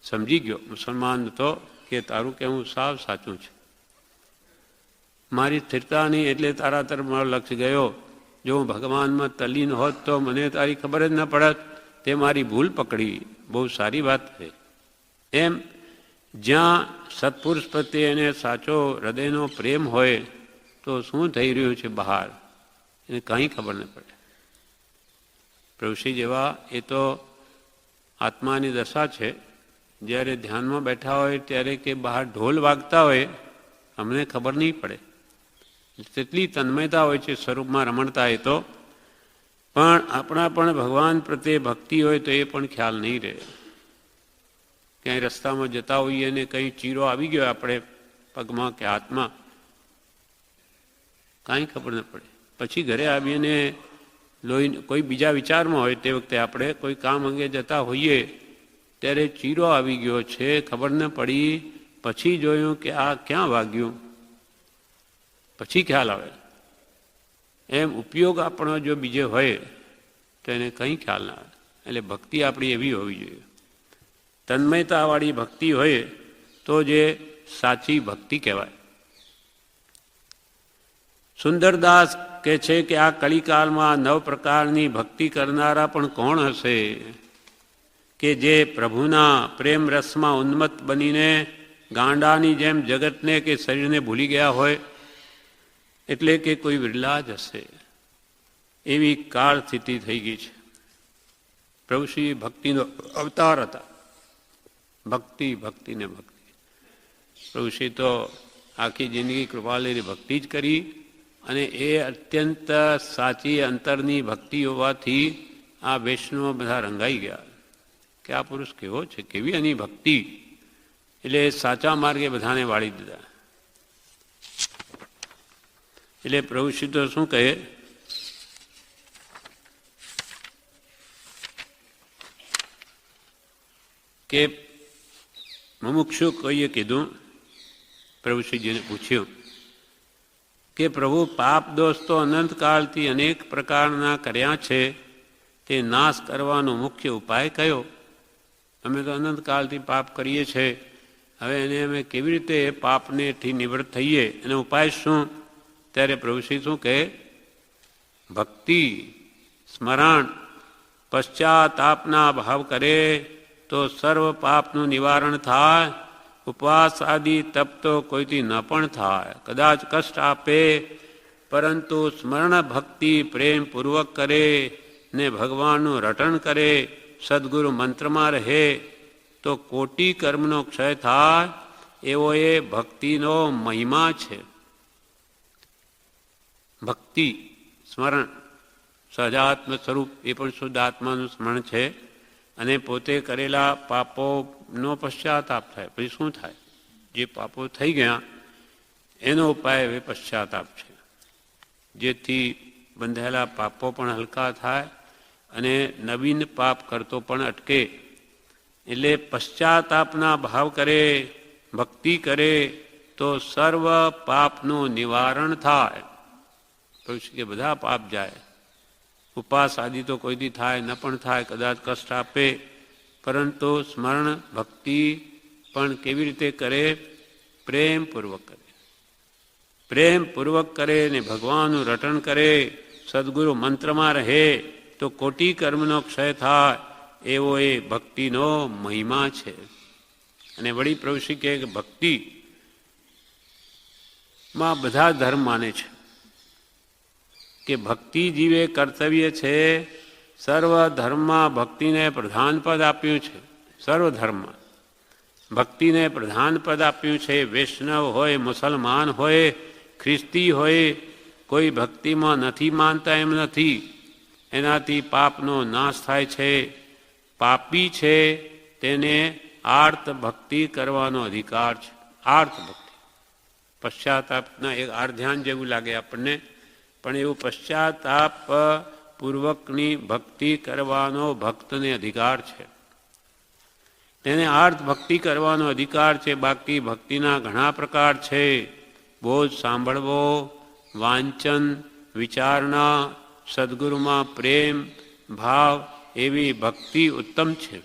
સમજી ગયો મુસલમાન તો કે તારું કહેવું સાવ સાચું છે, મારી સ્થિરતા નહીં એટલે તારા તરફ મારો લક્ષ્ય ગયો. જો હું ભગવાનમાં તલ્લીન હોત તો મને તારી ખબર જ ન પડત, તે મારી ભૂલ પકડી. બહુ સારી વાત છે. એમ જ્યાં સત્પુરુષ પ્રત્યે એને સાચો હૃદયનો પ્રેમ હોય તો શું થઈ રહ્યું છે બહાર એને કંઈ ખબર ન પડે. પ્રભુશ્રી જેવા એ તો આત્માની દશા છે. જ્યારે ધ્યાનમાં બેઠા હોય ત્યારે કે બહાર ઢોલ વાગતા હોય અમને ખબર નહીં પડે, તેટલી તન્મયતા હોય છે સ્વરૂપમાં રમણતા. એ તો પણ આપણા પણ ભગવાન પ્રત્યે ભક્તિ હોય તો એ પણ ખ્યાલ નહીં રહે. ક્યાંય રસ્તામાં જતા હોઈએ ને કંઈ ચીરો આવી ગયો આપણે પગમાં કે હાથમાં, કાંઈ ખબર ન પડે. પછી ઘરે આવીને લોહી કોઈ બીજા વિચારમાં હોય, તે વખતે આપણે કોઈ કામ અંગે જતા હોઈએ ત્યારે ચીરો આવી ગયો છે, ખબર ન પડી, પછી જોયું કે આ ક્યાં વાગ્યું, પછી ખ્યાલ આવે. એમ ઉપયોગ આપણો જો બીજે હોય તો એને કંઈ ખ્યાલ ના આવે. એટલે ભક્તિ આપણી એવી હોવી જોઈએ, તન્મયતાવાળી ભક્તિ હોય તો જે સાચી ભક્તિ કહેવાય. સુંદરદાસ કહે છે કે આ કલિકાલમાં 9 પ્રકારની ભક્તિ કરનારા પણ કોણ હશે કે જે પ્રભુના પ્રેમ રસમાં ઉન્મત્ત બનીને ગાંડાની જેમ જગતને કે શરીરને ભૂલી ગયા હોય. એટલે કે કોઈ વિરલા જ હશે. એવી કાળ સ્થિતિ થઈ ગઈ છે. પ્રભુશ્રી ભક્તિનો અવતાર હતા. ભક્તિ ભક્તિ ને ભક્તિ. પ્રભુશ્રી તો આખી જિંદગી કૃપાલેરી ભક્તિ જ કરી, અને એ અત્યંત સાચી અંતરની ભક્તિ હોવાથી આ વૈષ્ણવ બધા રંગાઈ ગયા કે આ પુરુષ કેવો છે, કેવી એની ભક્તિ. એટલે સાચા માર્ગે બધાને વાળી દીધા. એટલે પ્રભુશ્રી તો શું કહે કે મુમુક્ષુ કોઈએ કીધું, પ્રભુશ્રીજીને પૂછ્યું કે પ્રભુ પાપ દોષ તો અનંતકાળથી અનેક પ્રકારના કર્યા છે, તે નાશ કરવાનો મુખ્ય ઉપાય કયો? અમે તો અનંતકાળથી પાપ કરીએ છીએ, હવે એને અમે કેવી રીતે પાપનેથી નિવૃત્ત થઈએ, એનો ઉપાય શું? ત્યારે પ્રભુશ્રી શું કહે? ભક્તિ, સ્મરણ, પશ્ચાતાપના ભાવ કરે તો સર્વ પાપનું નિવારણ થાય. ઉપવાસ આદિ તપ તો કોઈથી ન પણ થાય, કદાચ કષ્ટ આપે, પરંતુ સ્મરણ ભક્તિ પ્રેમપૂર્વક કરે ને ભગવાનનું રટણ કરે, સદગુરુ મંત્રમાં રહે તો કોટી કર્મનો ક્ષય થાય. એવો એ ભક્તિનો મહિમા છે. ભક્તિ સ્મરણ સહજાત્મ સ્વરૂપ એ પણ શુદ્ધ આત્માનું સ્મરણ છે, અને પોતે કરેલા પાપોનો પશ્ચાતાપ થાય. પછી શું થાય? જે પાપો થઈ ગયા એનો ઉપાય હવે પશ્ચાતાપ છે, જેથી બંધાયેલા પાપો પણ હલકા થાય અને નવીન પાપ કરતો પણ અટકે. એટલે પશ્ચાતાપના ભાવ કરે, ભક્તિ કરે તો સર્વ પાપનું નિવારણ થાય. પછી કે બધા પાપ જાય. ઉપવાસ આદિ તો કોઈથી થાય ન પણ થાય, કદાચ કષ્ટ આપે, પરંતુ સ્મરણ ભક્તિ પણ કેવી રીતે કરે? પ્રેમપૂર્વક કરે. પ્રેમપૂર્વક કરે ને ભગવાનનું રટણ કરે, સદગુરુ મંત્રમાં રહે તો કોટી કર્મનો ક્ષય થાય, એવો એ ભક્તિનો મહિમા છે. અને વળી પ્રભુશ્રી કહે કે ભક્તિમાં બધા ધર્મ માને છે કે ભક્તિ જીવે કર્તવ્ય છે. સર્વ ધર્મમાં ભક્તિને પ્રધાન પદ આપ્યું છે. સર્વ ધર્મમાં ભક્તિને પ્રધાન પદ આપ્યું છે. વૈષ્ણવ હોય, મુસલમાન હોય, ખ્રિસ્તી હોય, કોઈ ભક્તિમાં નથી માનતા એમ નથી. એનાથી પાપનો નાશ થાય છે. પાપી છે તેને આર્ત ભક્તિ કરવાનો અધિકાર છે. આર્ત ભક્તિ, પશ્ચાતાપના એક આર્ધ્યાન જેવું લાગે આપણને, પણ એવું પશ્ચાતાપ પૂર્વકની ભક્તિ કરવાનો ભક્તને અધિકાર છે. તેને આર્થ ભક્તિ કરવાનો અધિકાર છે. બાકી ભક્તિના ઘણા પ્રકાર છે. બોજ સાંભળવો, વાંચન, વિચારણા, સદગુરુમાં પ્રેમ ભાવ, એવી ભક્તિ ઉત્તમ છે.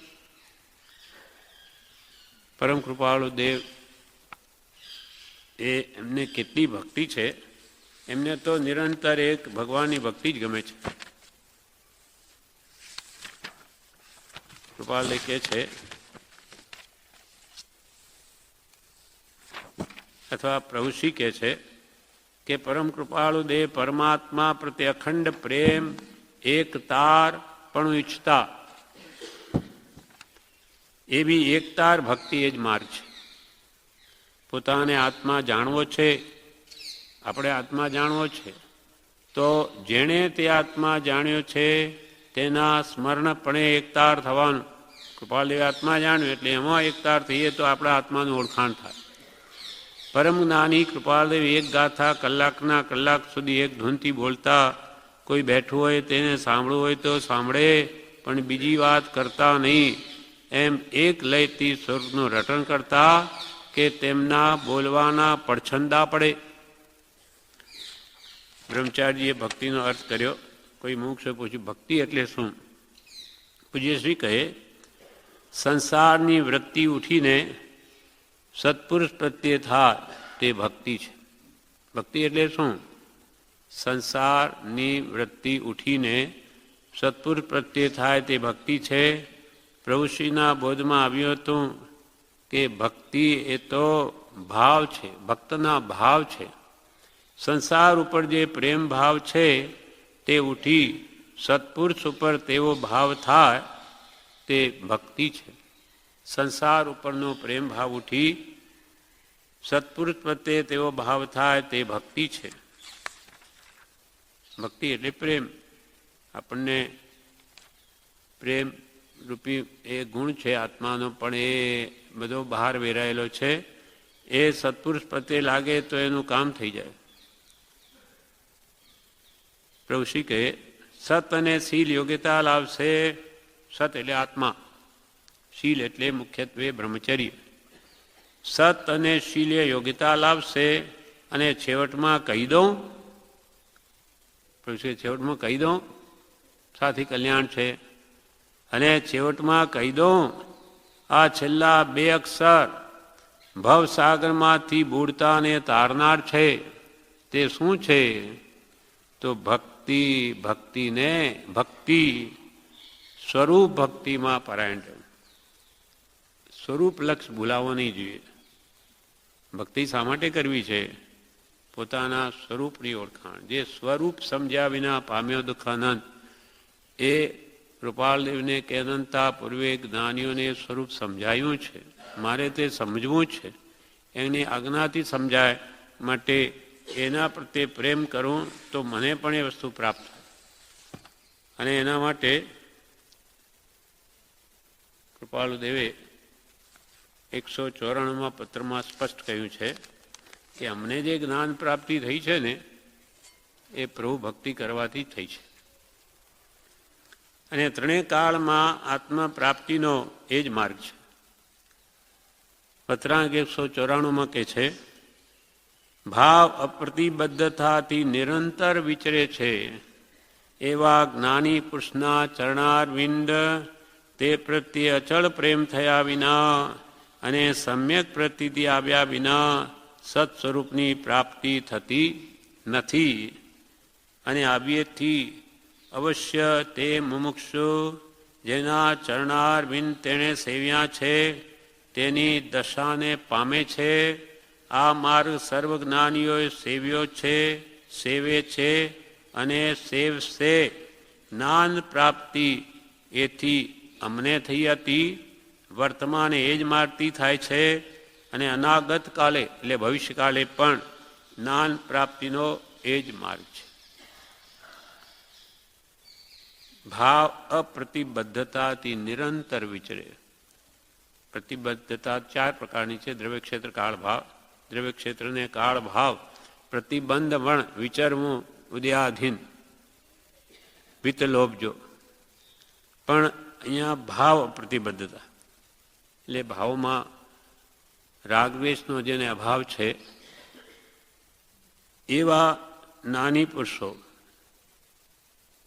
પરમ કૃપાળુ દેવ એમને કેટલી ભક્તિ છે. એમને તો નિરંતર એક ભગવાનની ભક્તિ જ ગમે છે. કૃપાલ કહે છે, અથવા પ્રભુશ્રી કહે છે કે પરમ કૃપાળુ દેવ પરમાત્મા પ્રત્યે અખંડ પ્રેમ, એક તાર પણ ઈચ્છતા. એવી એકતાર ભક્તિ એ જ માર્ગ છે. પોતાને આત્મા જાણવો છે, આપણે આત્મા જાણવો છે, તો જેણે તે આત્મા જાણ્યો છે તેના સ્મરણપણે એકતાર થવાનું. કૃપાલદેવે આત્મા જાણ્યું એટલે એમાં એકતાર થઈએ તો આપણા આત્માનું ઓળખાણ થાય. પરમ જ્ઞાની કૃપાલદેવ એક ગાથા કલાકના કલાક સુધી એક ધૂનથી બોલતા. કોઈ બેઠું હોય તેને સાંભળવું હોય તો સાંભળે, પણ બીજી વાત કરતા નહીં. એમ એક લયથી સ્વર્ગનું રટણ કરતા કે તેમના બોલવાના પડછંદા પડે. બ્રહ્મચારીજીએ ભક્તિનો અર્થ કર્યો. કોઈ મુક્ષે પૂછ્યું ભક્તિ એટલે શું? પૂજ્યશ્રી કહે, સંસારની વૃત્તિ ઉઠીને સત્પુરુષ પ્રત્યે થાય તે ભક્તિ છે. ભક્તિ એટલે શું? સંસારની વૃત્તિ ઉઠીને સત્પુરુષ પ્રત્યે થાય તે ભક્તિ છે. પ્રભુશ્રીના બોધમાં આવ્યું હતું કે ભક્તિ એ તો ભાવ છે, ભક્તના ભાવ છે. સંસાર ઉપર જે પ્રેમ ભાવ છે તે ઉઠી સત્પુરુષ ઉપર તેવો ભાવ થાય તે ભક્તિ છે. સંસાર ઉપરનો પ્રેમ ભાવ ઉઠી સત્પુરુષ પ્રત્યે તેવો ભાવ થાય તે ભક્તિ છે. ભક્તિ એટલે પ્રેમ. આપણને પ્રેમ રૂપી એ ગુણ છે આત્માનો, પણ એ બધો બહાર વેરાયેલો છે. એ સત્પુરુષ પ્રત્યે લાગે તો એનું કામ થઈ જાય. પ્રભુશ્રી કહે, સત અને શીલ યોગ્યતા લાવશે. સત એટલે આત્મા, શીલ એટલે મુખ્યત્વે બ્રહ્મચર્ય. સત અને શીલે યોગ્યતા લાવશે. અને છેવટમાં કહી દઉં, પ્રભુશ્રી છેવટમાં કહી દઉં, સાથી કલ્યાણ છે. અને છેવટમાં કહી દઉં, આ છેલ્લા 2 અક્ષર ભવસાગરમાંથી બુડતાને તારનાર છે. તે શું છે? તો ભક્તિ. ભક્તિને ભક્તિ સ્વરૂપ ભક્તિમાં પરાયણ રહેવું. સ્વરૂપ લક્ષ ભૂલાવો નહીં જોઈએ. ભક્તિ શા માટે કરવી છે? પોતાના સ્વરૂપની ઓળખાણ. જે સ્વરૂપ સમજ્યા વિના પામ્યો દુઃખાનંદ, એ કૃપાલદેવને કે અનંતા પૂર્વે જ્ઞાનીઓને સ્વરૂપ સમજાયું છે. મારે તે સમજવું છે. એની આજ્ઞાથી સમજાય માટે એના પ્રત્યે પ્રેમ કરું તો મને પણ એ વસ્તુ પ્રાપ્ત થાય. અને એના માટે કૃપાલુદેવે 194માં પત્રમાં સ્પષ્ટ કહ્યું છે કે અમને જે જ્ઞાન પ્રાપ્તિ થઈ છે ને એ પ્રભુ ભક્તિ કરવાથી થઈ છે. અને ત્રણેય કાળમાં આત્મા પ્રાપ્તિનો એ જ માર્ગ છે. પત્રાંક 194માં કહે છે, ભાવ અપ્રતિબદ્ધતાથી નિરંતર વિચરે છે એવા જ્ઞાની પુરુષના ચરણારવિંદ તે પ્રત્યે અચળ પ્રેમ થયા વિના અને સમ્યક પ્રતીતિ આવ્યા વિના સત સ્વરૂપની પ્રાપ્તિ થતી નથી. અને આવ્યેથી અવશ્ય તે મુમુક્ષુ જેના ચરણારવિંદ તેણે સેવ્યા છે તેની દશાને પામે છે. આ માર્ગ સર્વજ્ઞાનીઓએ સેવ્યો છે, સેવે છે અને સેવશે. જ્ઞાન પ્રાપ્તિ એથી અમને થઈ હતી, વર્તમાને એ જ માર્ગથી થાય છે અને અનાગત કાલે એટલે ભવિષ્યકાલે પણ જ્ઞાન પ્રાપ્તિનો એ જ માર્ગ છે. ભાવ અપ્રતિબદ્ધતાથી નિરંતર વિચરે. પ્રતિબદ્ધતા 4 પ્રકારની છે: દ્રવ્ય ક્ષેત્ર કાળ ભાવ, દ્રવ્ય ક્ષેત્રને કાળ ભાવ, પ્રતિબંધ વણ વિચરવું ઉદયાધીન વિતલોભજો. પણ અહીંયા ભાવ પ્રતિબદ્ધતા એટલે ભાવમાં રાગદ્વેષનો જેને અભાવ છે એવા નાની પુરુષો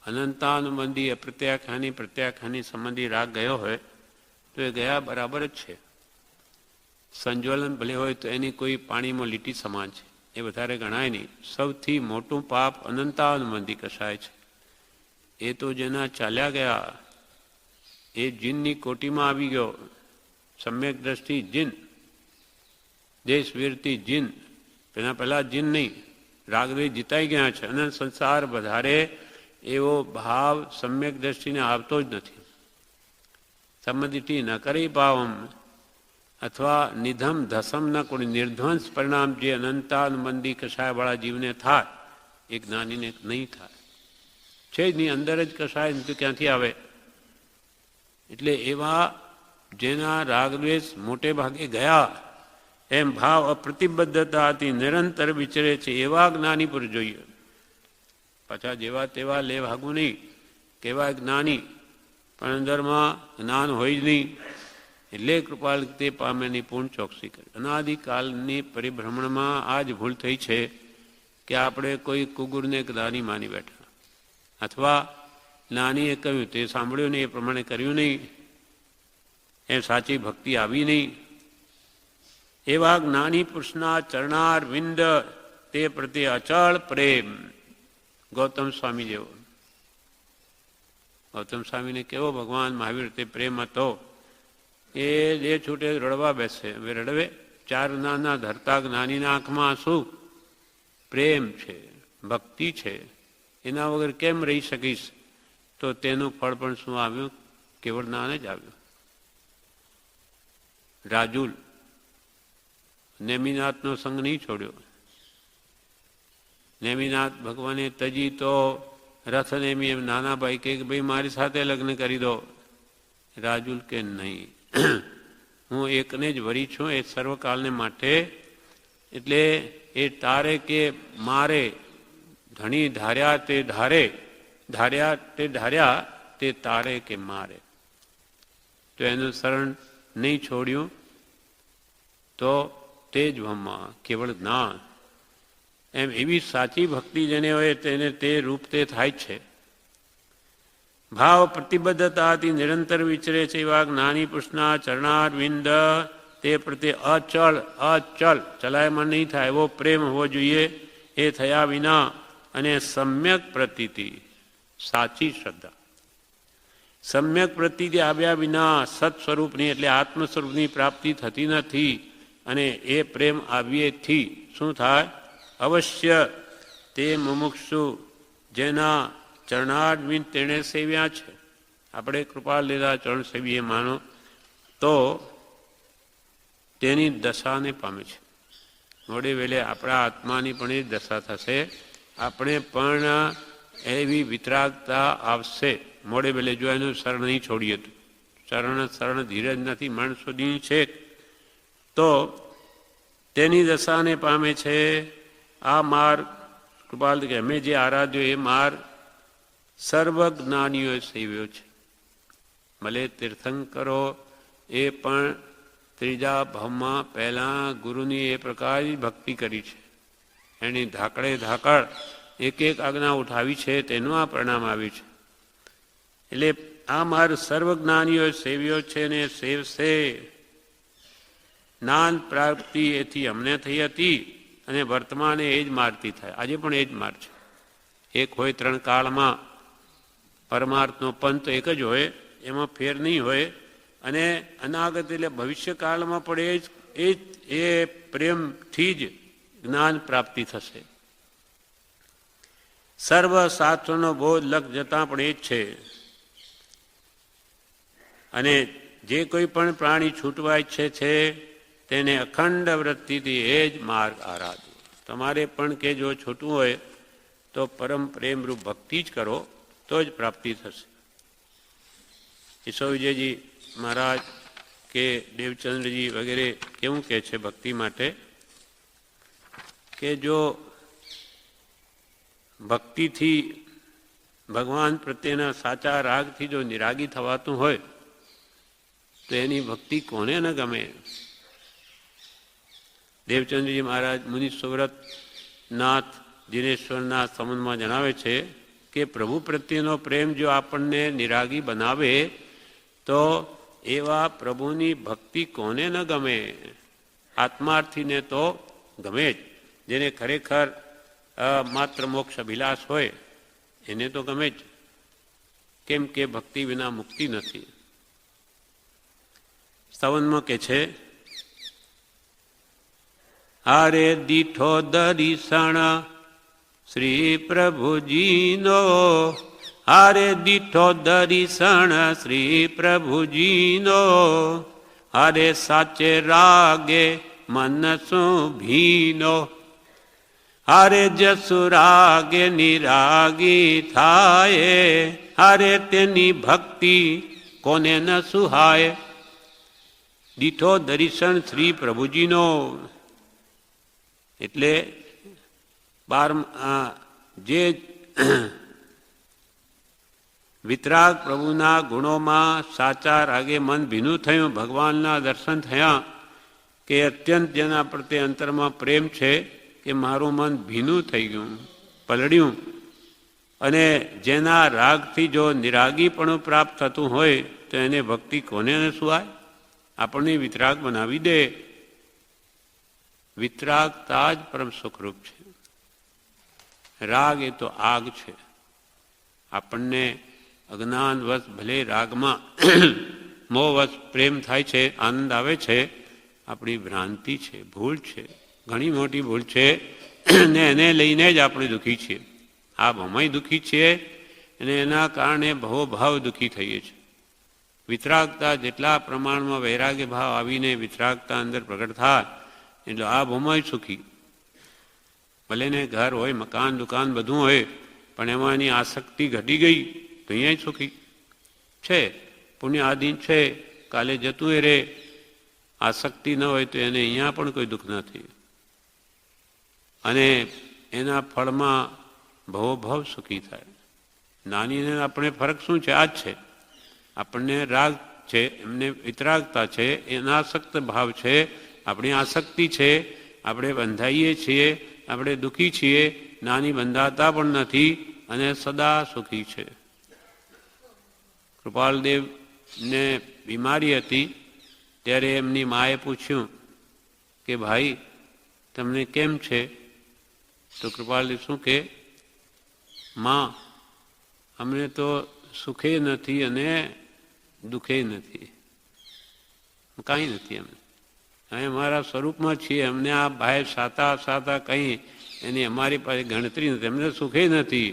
અનંતાનુબંધી અપ્રત્યાખ્યાની પ્રત્યાખ્યાની સંબંધી રાગ ગયો હોય તો એ ગયા બરાબર જ છે. સંજ્વલન ભલે હોય તો એની કોઈ પાણીમાં લીટી સમાન છે, એ વધારે ગણાય નહીં. સૌથી મોટું પાપ અનંતાનુબંધી કસાય છે. એ તો જેના ચાલ્યા ગયા એ જીનની કોટીમાં આવી ગયો. સમ્યક દ્રષ્ટિ જીન, દેશ વીરતી જીન, તેના પહેલાં જીન નહીં, રાગદ્વેષ જીતાઈ ગયા છે. અને સંસાર વધારે એવો ભાવ સમ્યક દ્રષ્ટિને આવતો જ નથી. સંમતિ ન કરી ભાવમ અથવા નિધમ ધસમ ન કોઈ નિર્ધ્વંસ પરિણામ જે અનંતાનુબંધી કષાયવાળા જીવને થાય એ જ્ઞાનીને નહીં થાય. છે જ નહીં, અંદર જ કષાય તો ક્યાંથી આવે? એટલે એવા જેના રાગદ્વેષ મોટે ભાગે ગયા એમ ભાવ અપ્રતિબદ્ધતાથી નિરંતર વિચરે છે એવા જ્ઞાની પર જોઈએ. પાછા જેવા તેવા લે ભાગું નહીં, કેવા જ્ઞાની પણ અંદરમાં જ્ઞાન હોય જ નહીં. એટલે કૃપાલ તે પામેની પૂર્ણ ચોકસી કરી. અનાદિકાલની પરિભ્રમણમાં આ જ ભૂલ થઈ છે કે આપણે કોઈ કુગુરને જ્ઞાની માની બેઠા, અથવા જ્ઞાનીએ કહ્યું તે સાંભળ્યું નહીં, એ પ્રમાણે કર્યું નહીં, એમ સાચી ભક્તિ આવી નહીં. એવા જ્ઞાની પુરુષના ચરણાર વિંદ તે પ્રત્યે અચળ પ્રેમ. ગૌતમ સ્વામી જેવો. ગૌતમ સ્વામીને કેવો ભગવાન મહાવીર તે પ્રેમ હતો એ જે છૂટે રડવા બેસે. હવે રડવે? 4 નાના ધરતા જ્ઞાનીના આંખમાં શું પ્રેમ છે, ભક્તિ છે, એના વગર કેમ રહી શકીશ? તો તેનું ફળ પણ શું આવ્યું? કેવળ જ્ઞાન જ આવ્યું. રાજુલ નેમિનાથનો સંગ નહીં છોડ્યો. નેમિનાથ ભગવાને તજી તો રથ નેમી એમ નાના ભાઈ કે ભાઈ મારી સાથે લગ્ન કરી દો. રાજુલ કે નહીં, હું એકને જ વરી છું, એ સર્વકાલને માટે. એટલે એ તારે કે મારે ધણી ધાર્યા તે ધારે, ધાર્યા તે ધાર્યા તે તારે કે મારે. તો એનું શરણ નહીં છોડ્યું તો તે જ ભમમાં કેવળ જ્ઞાન. એમ એવી સાચી ભક્તિ જેને હોય તેને તે રૂપ તે થાય છે. ભાવ પ્રતિબદ્ધતાથી નિરંતર વિચરે છે એવા જ્ઞાની પુરુષના ચરણાર વિંદ તે પ્રત્યે અચળ અચળ ચલાયમાન નહીં થાય એવો પ્રેમ હોવો જોઈએ. એ થયા વિના અને સમ્યક પ્રતીતિ સાચી શ્રદ્ધા, સમ્યક પ્રતીતિ આવ્યા વિના સત સ્વરૂપની એટલે આત્મ સ્વરૂપની પ્રાપ્તિ થતી નથી. અને એ પ્રેમ આવ્યેથી શું થાય? અવશ્ય તે મુમુક્ષુ જેના ચરણારવિંદ તેણે સેવ્યા છે. આપણે કૃપા લીધા ચરણ સેવીએ માનો તો તેની દશાને પામે છે. મોડે વેલે આપણા આત્માની પણ એ દશા થશે. આપણે પણ એવી વિતરાગતા આવશે મોડે વેલે જો એનું શરણ નહીં છોડીએ તો. શરણ ધીરજ નથી મણ સુધી છે તો તેની દશાને પામે છે. આ માર્ગ કૃપાલ કે અમે જે આરાધ્યો એ માર્ગ સર્વજ્ઞાનીઓએ સેવ્યો છે. ભલે તીર્થંકરો એ પણ ત્રીજા ભાવમાં પહેલાં ગુરુની એ પ્રકારની ભક્તિ કરી છે. એની ધાકડે ધાકડ એક એક આજ્ઞા ઉઠાવી છે, તેનું આ પરિણામ આવ્યું છે. એટલે આ માર્ગ સર્વજ્ઞાનીઓએ સેવ્યો છે ને સેવશે. જ્ઞાન પ્રાપ્તિ એથી અમને થઈ હતી અને વર્તમાને એ જ મારથી થાય. આજે પણ એ જ માર છે. એક હોય 3 કાળમાં, પરમાર્થનો પંથ એક જ હોય, એમાં ફેર નહીં હોય. અને અનાગત એટલે ભવિષ્યકાળમાં પણ એ પ્રેમથી જ જ્ઞાન પ્રાપ્તિ થશે. સર્વ શાસ્ત્રનો બોધ લક્ષ જતાં પણ એ જ છે. અને જે કોઈ પણ પ્રાણી છૂટવા ઈચ્છે છે તેને અખંડ વૃત્તિથી એ જ માર્ગ આરાધવો. તમારે પણ કે જો છૂટવું હોય તો પરમ પ્રેમરૂપ ભક્તિ જ કરો, તો જ પ્રાપ્તિ થશે. ઈશ્વર વિજયજી મહારાજ કે દેવચંદ્રજી વગેરે કેવું કહે છે ભક્તિ માટે કે જો ભક્તિથી ભગવાન પ્રત્યેના સાચા રાગથી જો નિરાગી થવાતું હોય તો એની ભક્તિ કોને ન ગમે. દેવચંદ્રજી મહારાજ મુનિ સુવ્રત નાથ દિનેશ્વરના સંબંધમાં જણાવે છે કે પ્રભુ પ્રત્યેનો પ્રેમ જો આપણને નિરાગી બનાવે તો એવા પ્રભુની ભક્તિ કોને ન ગમે. આત્માર્થીને તો ગમે જ. જેને ખરેખર માત્ર મોક્ષ અભિલાષ હોય એને તો ગમે જ. કેમ કે ભક્તિ વિના મુક્તિ નથી. સ્તવનમાં કે છે હારે દીઠો દર્શન શ્રી પ્રભુજીનો, હારે દીઠો દર્શન શ્રી પ્રભુજીનો, હારે સાચે રાગે મન શું ભીનો, હારે જસુ રાગે નિરાગી થાય, હારે તેની ભક્તિ કોને ન સુહાય. દીઠો દર્શન શ્રી પ્રભુજીનો એટલે જે વિતરાગ પ્રભુના ગુણોમાં સાચા રાગે મન ભીનું થયું, ભગવાનના દર્શન થયા કે અત્યંત જેના પ્રત્યે અંતરમાં પ્રેમ છે કે મારું મન ભીનું થઈ ગયું, પલળ્યું. અને જેના રાગથી જો નિરાગીપણું પ્રાપ્ત થતું હોય તો એને ભક્તિ કોને ન સુહાય. આપણને વિતરાગ બનાવી દે. વિતરાગતા જ પરમ સુખરૂપ છે. રાગ એ તો આગ છે. આપણને અજ્ઞાનવશ ભલે રાગમાં મોહવશ પ્રેમ થાય છે, આનંદ આવે છે, આપણી ભ્રાંતિ છે, ભૂલ છે, ઘણી મોટી ભૂલ છે ને એને લઈને જ આપણે દુઃખી છીએ. આ ભમય દુઃખી છીએ અને એના કારણે ભવભાવ દુઃખી થઈએ છીએ. વિતરાગતા જેટલા પ્રમાણમાં વૈરાગ્ય ભાવ આવીને વિતરાગતા અંદર પ્રગટ થાય એટલે આ ભમય સુખી. ભલે ને ઘર હોય, મકાન, દુકાન બધું હોય, પણ એમાં એની આસક્તિ ઘટી ગઈ તો અહીંયા સુખી છે. પુણ્ય આધીન છે, કાલે જતું એ રે. આસક્તિ ન હોય તો એને અહીંયા પણ કોઈ દુઃખ નથી. અને એના ફળમાં ભવોભવ સુખી થાય. નાનીને આપણે ફરક શું છે? આ જ છે. આપણને રાગ છે, એમને વિતરાગતા છે, એનાસક્ત ભાવ છે, આપણી આસક્તિ છે, આપણે બંધાઈએ છીએ, આપણે દુઃખી છીએ. નાની બંધાતા પણ નથી અને સદા સુખી છે. કૃપાલદેવને બીમારી હતી ત્યારે એમની માએ પૂછ્યું કે ભાઈ તમને કેમ છે? તો કૃપાલદેવ શું કે, માં અમને તો સુખે નથી અને દુઃખે નથી, કાંઈ નથી. અમે મારા સ્વરૂપમાં છીએ. અમને આ બાહેર સાતા કંઈ એની અમારી પાસે ગણતરી નથી. અમને સુખે નથી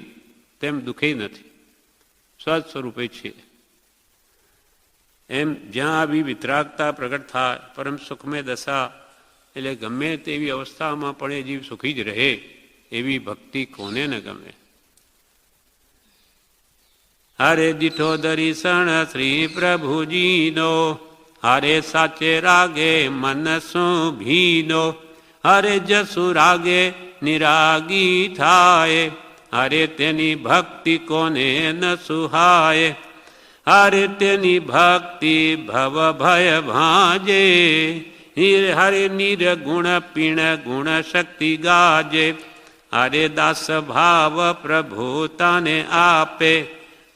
તેમ દુઃખે નથી, સ્વજ સ્વરૂપે છીએ. એમ જ્યાં આવી વિતરાગતા પ્રગટ થાય, પરમ સુખમય દશા એટલે ગમે તેવી અવસ્થામાં પણ એ જીવ સુખી જ રહે. એવી ભક્તિ કોને ન ગમે. હારે દીઠો દર્શન શ્રી પ્રભુજીનો, હારે સાચે રાગે મન શું ભીનો, હારે જસુ રાગે નિરાગી થાય, હારે તેની ભક્તિ કોને ન સુહાય. હારે તેની ભક્તિ ભવ ભય ભાજે, હરે નિર્ગુણ પીણ ગુણ શક્તિ ગાજે. હારે દાસ ભાવ પ્રભુતાને આપે,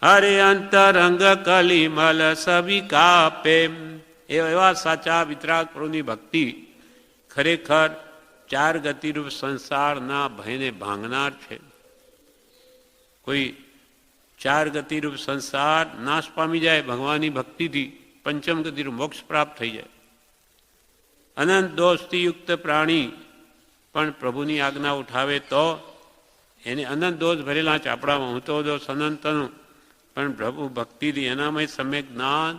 હરે અંતરંગ કલિમલ સવિ કાપે. એવા સાચા વિતરાગ પ્રભુની ભક્તિ ખરેખર 4 ગતિરૂપ સંસારના ભયને ભાંગનાર છે. કોઈ 4 ગતિરૂપ સંસાર નાશ પામી જાય ભગવાનની ભક્તિથી, પંચમ ગતિરૂપ મોક્ષ પ્રાપ્ત થઈ જાય. અનંત દોષથી યુક્ત પ્રાણી પણ પ્રભુની આજ્ઞા ઉઠાવે તો એને અનંત દોષ ભરેલા ચાપડામાં હું તો દોષ અનંતનું, પણ પ્રભુ ભક્તિથી એનામાં સમ્યક જ્ઞાન,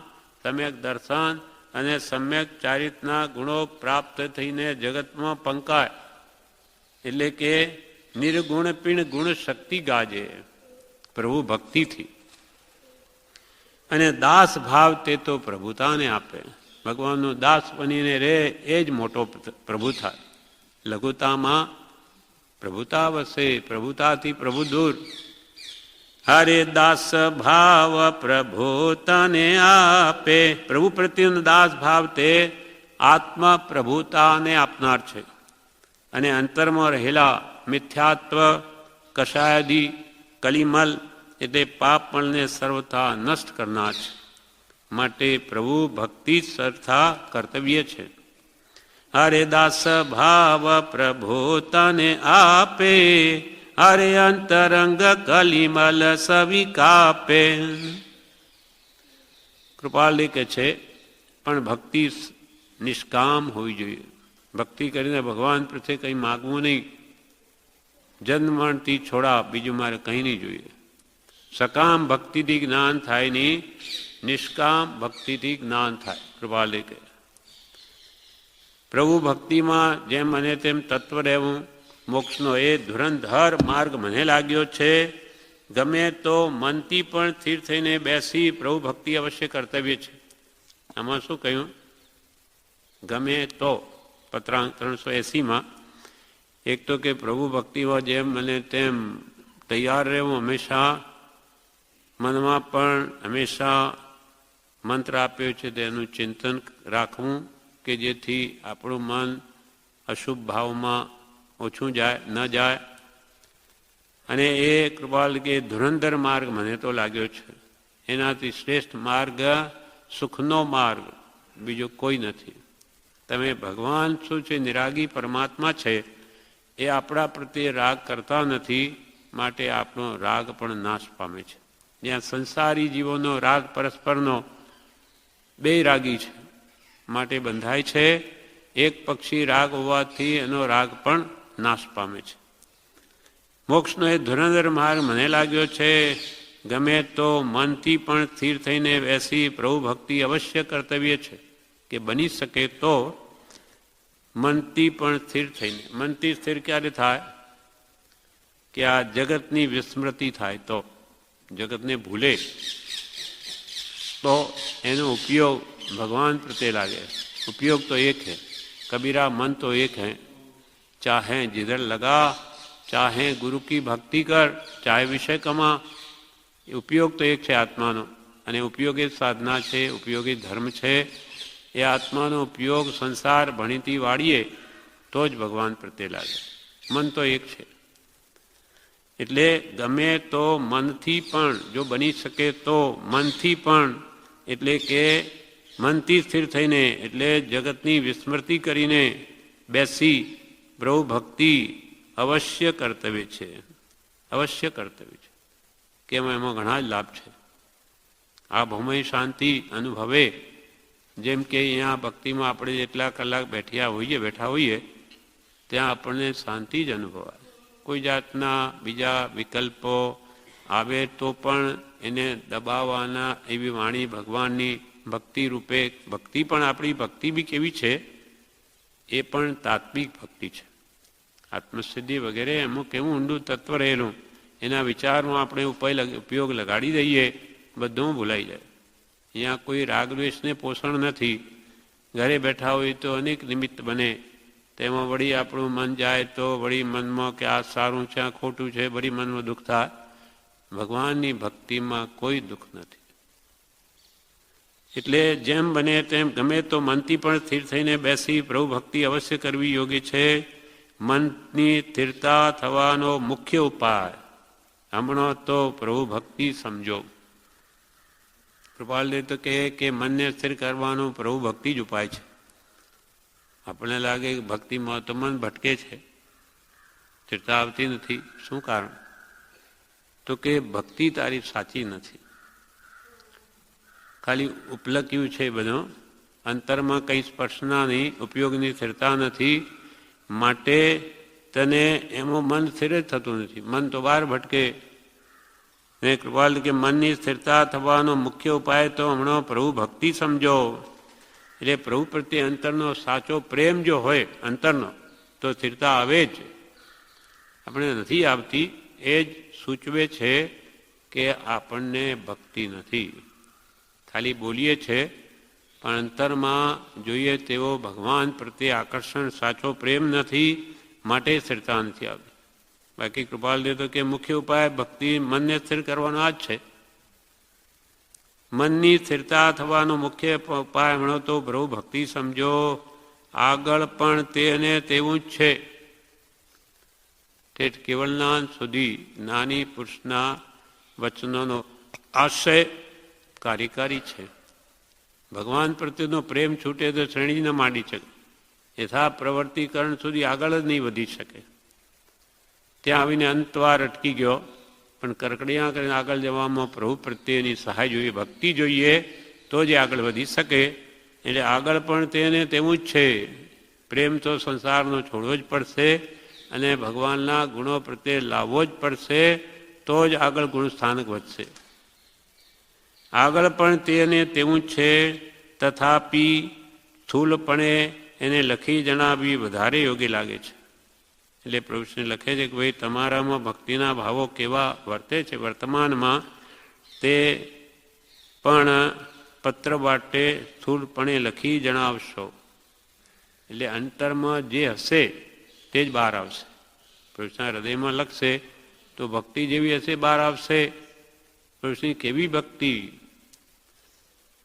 સમ્યક દર્શન અને સમ્યક ચારિત્રના ગુણો પ્રાપ્ત થઈને જગતમાં પંકાય. એટલે કે નિર્ગુણ પીણ ગુણ શક્તિ ગાજે પ્રભુ ભક્તિથી. અને દાસ ભાવ તે તો પ્રભુતાને આપે. ભગવાનનું દાસ બનીને રહે એ જ મોટો પ્રભુ થાય. લઘુતામાં પ્રભુતા વસે, પ્રભુતાથી પ્રભુ દૂર. હરે દાસ ભાવ પ્રભુ તને આપે. પ્રભુ પ્રત્યેનો દાસ ભાવ તે આત્મા પ્રભુતાને આપનાર છે. અને અંતરમાં રહેલા મિથ્યાત્વ, કષાયદી, કલિમલ એટલે પાપમલને સર્વથા નષ્ટ કરનાર છે. માટે પ્રભુ ભક્તિ સર્થા કર્તવ્ય છે. હરે દાસ ભાવ પ્રભુ તને આપે, હરે અંતરંગ કલિમલ સવિકાપે. કૃપાલી કે છે પણ ભક્તિ નિષ્કામ હોવી જોઈએ. ભક્તિ કરીને ભગવાન પ્રત્યે કંઈ માગવું નહીં. જન્મથી છોડા બીજું મારે કંઈ નહીં જોઈએ. સકામ ભક્તિથી જ્ઞાન થાય નહીં, નિષ્કામ ભક્તિથી જ્ઞાન થાય. કૃપાલી કે પ્રભુ ભક્તિમાં જેમ મને તેમ તત્વ રહેવું, મોક્ષનો એ ધુરંધર માર્ગ મને લાગ્યો છે. ગમે તો મનથી પણ સ્થિર થઈને બેસી પ્રભુ ભક્તિ અવશ્ય કર્તવ્ય છે. આમાં શું કહ્યું? ગમે તો પત્રાંક 380માં એક તો કે પ્રભુ ભક્તિમાં જેમ મને તેમ તૈયાર રહેવું, હંમેશા મનમાં પણ હંમેશા મંત્ર આપ્યો છે તેનું ચિંતન રાખવું કે જેથી આપણું મન અશુભ ભાવમાં ઓછું જાય ન જાય. અને એ કૃપાલ કે ધુરંધર માર્ગ મને તો લાગ્યો છે. એનાથી શ્રેષ્ઠ માર્ગ સુખનો માર્ગ બીજો કોઈ નથી. તમે ભગવાન શું છે? નિરાગી પરમાત્મા છે. એ આપણા પ્રત્યે રાગ કરતા નથી, માટે આપણો રાગ પણ નાશ પામે છે. જ્યાં સંસારી જીવોનો રાગ પરસ્પરનો બે રાગી છે માટે બંધાય છે. એક પક્ષી રાગ હોવાથી એનો રાગ પણ નાશ પામે છે. મોક્ષનો એ ધુરંધર માર્ગ મને લાગ્યો છે. ગમે તો મનથી પણ સ્થિર થઈને બેસી પ્રભુ ભક્તિ અવશ્ય કર્તવ્ય છે. કે બની શકે તો મનથી પણ સ્થિર થઈને. મનથી સ્થિર ક્યારે થાય? કે આ જગતની વિસ્મૃતિ થાય તો, જગતને ભૂલે તો એનો ઉપયોગ ભગવાન પ્રત્યે લાગે. उपयोग तो एक है, कबीरा मन तो एक है. चाहे जिधर लगा, चाहे गुरु की भक्ति कर, चाहे विषय कमा, उपयोग तो एक है आत्मानो. અને ઉપયોગી સાધના છે, ઉપયોગી ધર્મ છે. એ આત્માનો ઉપયોગ સંસાર ભણીતી વાળીએ તો જ ભગવાન પ્રત્યે લાગે. મન તો એક છે. એટલે ગમે તો મનથી પણ, જો બની શકે તો મનથી પણ, એટલે કે મનથી સ્થિર થઈને, એટલે જગતની વિસ્મૃતિ કરીને બેસી પ્રભુ ભક્તિ અવશ્ય કર્તવ્ય છે. અવશ્ય કર્તવ્ય છે. કેમ? એમાં ઘણા જ લાભ છે. આ ભૌમિક શાંતિ અનુભવે. જેમ કે અહીંયા ભક્તિમાં આપણે જેટલા કલાક બેઠા હોઈએ ત્યાં આપણને શાંતિ જ અનુભવાય. કોઈ જાતના બીજા વિકલ્પો આવે તો પણ એને દબાવવાના એવી વાણી ભગવાનની ભક્તિ રૂપે. ભક્તિ પણ આપણી ભક્તિ બી કેવી છે? એ પણ તાત્વિક ભક્તિ છે. આત્મસિદ્ધિ વગેરે એમાં કેવું ઊંડું તત્વ રહેલું, એના વિચારમાં આપણે ઉપયોગ લગાડી દઈએ, બધું ભૂલાઈ જાય. અહીંયા કોઈ રાગદ્વેષને પોષણ નથી. ઘરે બેઠા હોય તો અનેક નિમિત્ત બને, તેમાં વળી આપણું મન જાય તો વળી મનમાં કે આ સારું છે, આ ખોટું છે, વળી મનમાં દુઃખ થાય. ભગવાનની ભક્તિમાં કોઈ દુઃખ નથી. એટલે જેમ બને તેમ ગમે તો મનથી પણ સ્થિર થઈને બેસી પ્રભુ ભક્તિ અવશ્ય કરવી યોગ્ય છે. મનની સ્થિરતા થવાનો મુખ્ય ઉપાય હમણાં તો પ્રભુ ભક્તિ સમજો. કૃપાલદેવ તો કહે કે મનને સ્થિર કરવાનો પ્રભુ ભક્તિ જ ઉપાય છે. આપણને લાગે કે ભક્તિમાં તો મન ભટકે છે, સ્થિરતા આવતી નથી. શું કારણ? તો કે ભક્તિ તારી સાચી નથી, ખાલી ઉપલક્યું છે બધો, અંતરમાં કંઈ સ્પર્શનાની ઉપયોગની સ્થિરતા નથી. માટે તને એમાં મન સ્થિર જ થતું નથી, મન તો બહાર ભટકે. ને કૃપાલ કે મનની સ્થિરતા થવાનો મુખ્ય ઉપાય તો હમણાં પ્રભુ ભક્તિ સમજો. એટલે પ્રભુ પ્રત્યે અંતરનો સાચો પ્રેમ જો હોય અંતરનો, તો સ્થિરતા આવે જ. આપણે નથી આવતી એ જ સૂચવે છે કે આપણને ભક્તિ નથી. ખાલી બોલીએ છે પણ અંતરમાં જોઈએ તેવો ભગવાન પ્રત્યે આકર્ષણ, સાચો પ્રેમ નથી, માટે સ્થિરતા નથી આવતી. બાકી કૃપાલદેવ તો કે મુખ્ય ઉપાય ભક્તિ મનને સ્થિર કરવાનો આ જ છે. મનની સ્થિરતા થવાનો મુખ્ય ઉપાય હમણો તો પ્રભુ ભક્તિ સમજો. આગળ પણ તે અને તેવું જ છે. ઠેઠ કેવલનાથ સુધી જ્ઞાની પુરુષના વચનોનો આશય કાર્યકારી છે. ભગવાન પ્રત્યેનો પ્રેમ છૂટે તો શ્રેણી ન માંડી શકે, યથા પ્રવર્તિકરણ સુધી આગળ જ નહીં વધી શકે. ત્યાં આવીને અંતવાર અટકી ગયો, પણ કરકડિયા કરીને આગળ જવામાં પ્રભુ પ્રત્યેની સહાય જોઈએ, ભક્તિ જોઈએ, તો જ આગળ વધી શકે. એટલે આગળ પણ તેને તેવું જ છે. પ્રેમ તો સંસારનો છોડવો જ પડશે અને ભગવાનના ગુણો પ્રત્યે લાવવો જ પડશે, તો જ આગળ ગુણસ્થાનક વધશે. આગળ પણ તેને તેવું જ છે. તથાપી સ્થૂલપણે એને લખી જણાવવી વધારે યોગ્ય લાગે છે. એટલે પ્રભુશ્રી લખે છે કે ભાઈ તમારામાં ભક્તિના ભાવો કેવા વર્તે છે વર્તમાનમાં, તે પણ પત્ર વાટે સ્થૂળપણે લખી જણાવશો. એટલે અંતરમાં જે હશે તે જ બહાર આવશે. પ્રભુશ્રીના હૃદયમાં લખશે તો ભક્તિ જેવી હશે બહાર આવશે. પ્રભુશ્રી કેવી ભક્તિ?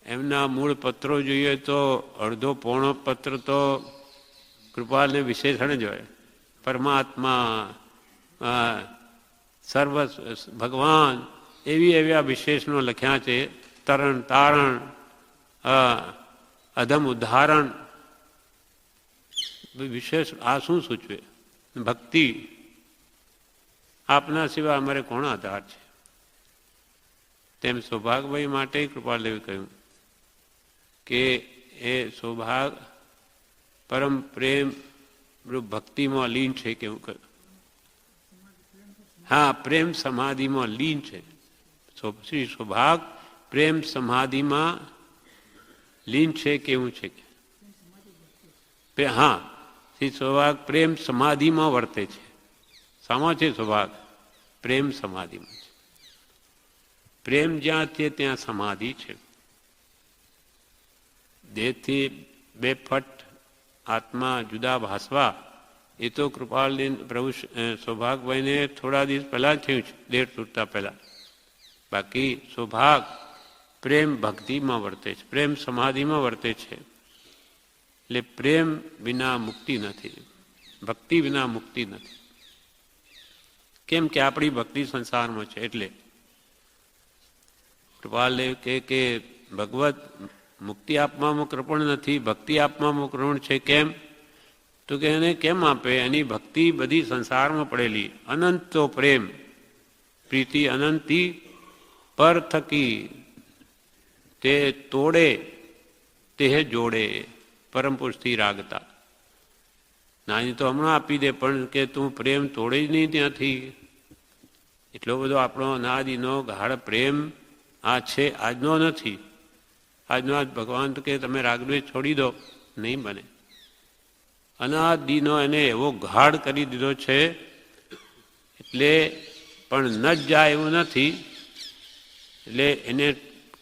એમના મૂળ પત્રો જોઈએ તો અડધો પોણો પત્ર તો કૃપાલને વિશેષણ જ હોય. પરમાત્મા, સર્વ ભગવાન, એવા વિશેષણો લખ્યા છે. તરણ તારણ, અધમ ઉદાહરણ, વિશેષ. આ શું સૂચવે? ભક્તિ. આપના સિવાય અમારે કોણ આધાર છે? તેમ સૌભાગભાઈ માટે કૃપાલદેવે કહ્યું કે એ સૌભાગ પરમ પ્રેમ ભક્તિમાં લીન છે. કેવું કહ્યું? હા, પ્રેમ સમાધિમાં લીન છે. શ્રી સૌભાગ પ્રેમ સમાધિમાં લીન છે. કેવું છે? હા, શ્રી સૌભાગ પ્રેમ સમાધિમાં વર્તે છે. શામાં છે સૌભાગ? પ્રેમ સમાધિમાં છે. પ્રેમ જ્યાં છે ત્યાં સમાધિ છે. દેહથી બેફટ આત્મા જુદા ભાસવા એ તો કૃપાલદીન પ્રભુ સૌભાગભાઈને થોડા દિવસ પહેલાં થયું છે, દેહ તૂટતા પહેલાં. બાકી સૌભાગ પ્રેમ ભક્તિમાં વર્તે છે, પ્રેમ સમાધિમાં વર્તે છે. એટલે પ્રેમ વિના મુક્તિ નથી, ભક્તિ વિના મુક્તિ નથી. કેમ કે આપણી ભક્તિ સંસારમાં છે. એટલે કૃપાલદેવ કે ભગવત મુક્તિ આપવામાં કૃપણ નથી, ભક્તિ આપવામાં કૃપણ છે. કેમ? તો કે એને કેમ આપે? એની ભક્તિ બધી સંસારમાં પડેલી. અનંતો પ્રેમ પ્રીતિ અનંતી પર થકી તે તોડે તે જોડે પરમ પુરુષથી રાગતા. નાની તો હમણાં આપી દે, પણ કે તું પ્રેમ તોડે જ નહીં ત્યાંથી. એટલો બધો આપણો અનાદિનો ગાઢ પ્રેમ આ છે, આજનો નથી. આજનો આજ ભગવાન તો કે તમે રાગદ્વેષ છોડી દો, નહીં બને. અનાદિનો એને એવો ગાઢ કરી દીધો છે. એટલે પણ ન જ જાય એવું નથી. એટલે એને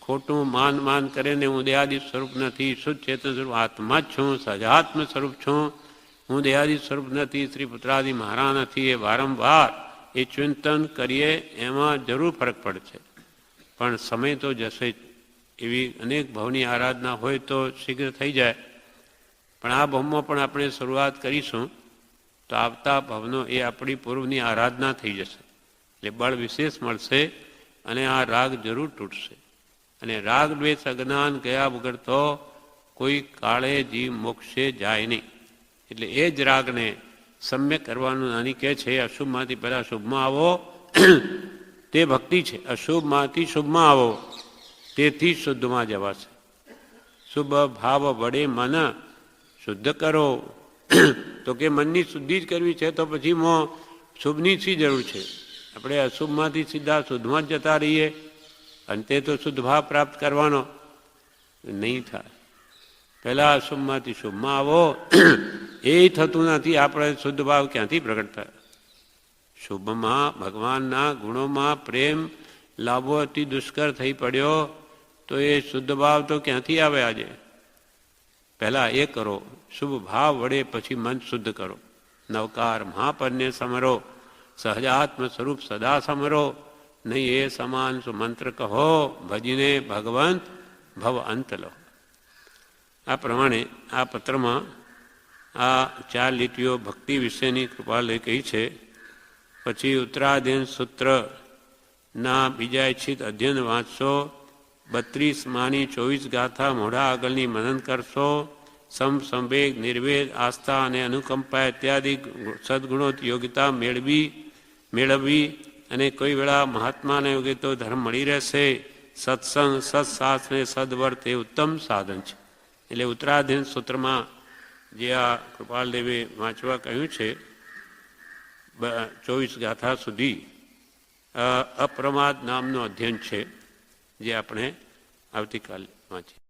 ખોટું માન કરે ને હું દેહાદિ સ્વરૂપ નથી, શુદ્ધ ચેતન સ્વરૂપ આત્મા જ છું, સહજાત્મ સ્વરૂપ છું, હું દેહાદિ સ્વરૂપ નથી, સ્ત્રી પુત્રાદિ મારા નથી. એ વારંવાર એ ચિંતન કરીએ એમાં જરૂર ફરક પડે છે. પણ સમય તો જશે જ. એવી અનેક ભાવની આરાધના હોય તો શીઘ્ર થઈ જાય. પણ આ ભાવમાં પણ આપણે શરૂઆત કરીશું તો આવતા ભાવનો એ આપણી પૂર્વની આરાધના થઈ જશે. એટલે બળ વિશેષ મળશે અને આ રાગ જરૂર તૂટશે. અને રાગ દ્વેષ અજ્ઞાન ગયા વગર તો કોઈ કાળે જીવ મોક્ષે જાય નહીં. એટલે એ જ રાગને સમ્યક કરવાનું નાની કહે છે અશુભમાંથી પહેલાં શુભમાં આવો તે ભક્તિ છે. અશુભમાંથી શુભમાં આવો તેથી શુદ્ધમાં જવાશે. શુભ ભાવ વડે મન શુદ્ધ કરો. તો કે મનની શુદ્ધિ જ કરવી છે તો પછી શુભની શી જરૂર છે? આપણે અશુભમાંથી સીધા શુદ્ધમાં જ જતા રહીએ અંતે તો શુદ્ધ ભાવ પ્રાપ્ત કરવાનો નહીં થાય. પહેલાં અશુભમાંથી શુભમાં આવો એ થતું નથી. આપણે શુદ્ધ ભાવ ક્યાંથી પ્રગટ થાય? શુભમાં ભગવાનના ગુણોમાં પ્રેમ લાવવો અતિ દુષ્કર થઈ પડ્યો તો એ શુદ્ધ ભાવ તો ક્યાંથી આવે? આજે પહેલાં એ કરો, શુભ ભાવ વડે પછી મન શુદ્ધ કરો. નવકાર મહાપદને સમરો, સહજાત્મ સ્વરૂપ સદા સમરો. નહીં એ સમાન સુમંત્ર કહો, ભજીને ભગવંત ભવ અંત લો. આ પ્રમાણે આ પત્રમાં આ 4 લીટીઓ ભક્તિ વિશેની કૃપાલય કહી છે. પછી ઉત્તરાધ્યયન સૂત્રના બીજા ઈચ્છિત અધ્યયન વાંચશો. 32 માની 24 ગાથા મોઢા આગળની મનન કરશો. સંવેગ નિર્વેદ આસ્થા અને અનુકંપા ઇત્યાદિ સદગુણોથી યોગ્યતા મેળવવી અને કોઈ વેળા મહાત્માને યોગ્ય તો ધર્મ મળી રહેશે. સત્સંગ સત્શાસ્ત્ર અને સદવર્ત એ ઉત્તમ સાધન છે. એટલે ઉત્તરાધ્યયન સૂત્રમાં જે આ કૃપાલદેવે વાંચવા કહ્યું છે 24 ગાથા સુધી અપ્રમાદ નામનું અધ્યયન છે જે આપણે આવતીકાલે વાંચીએ.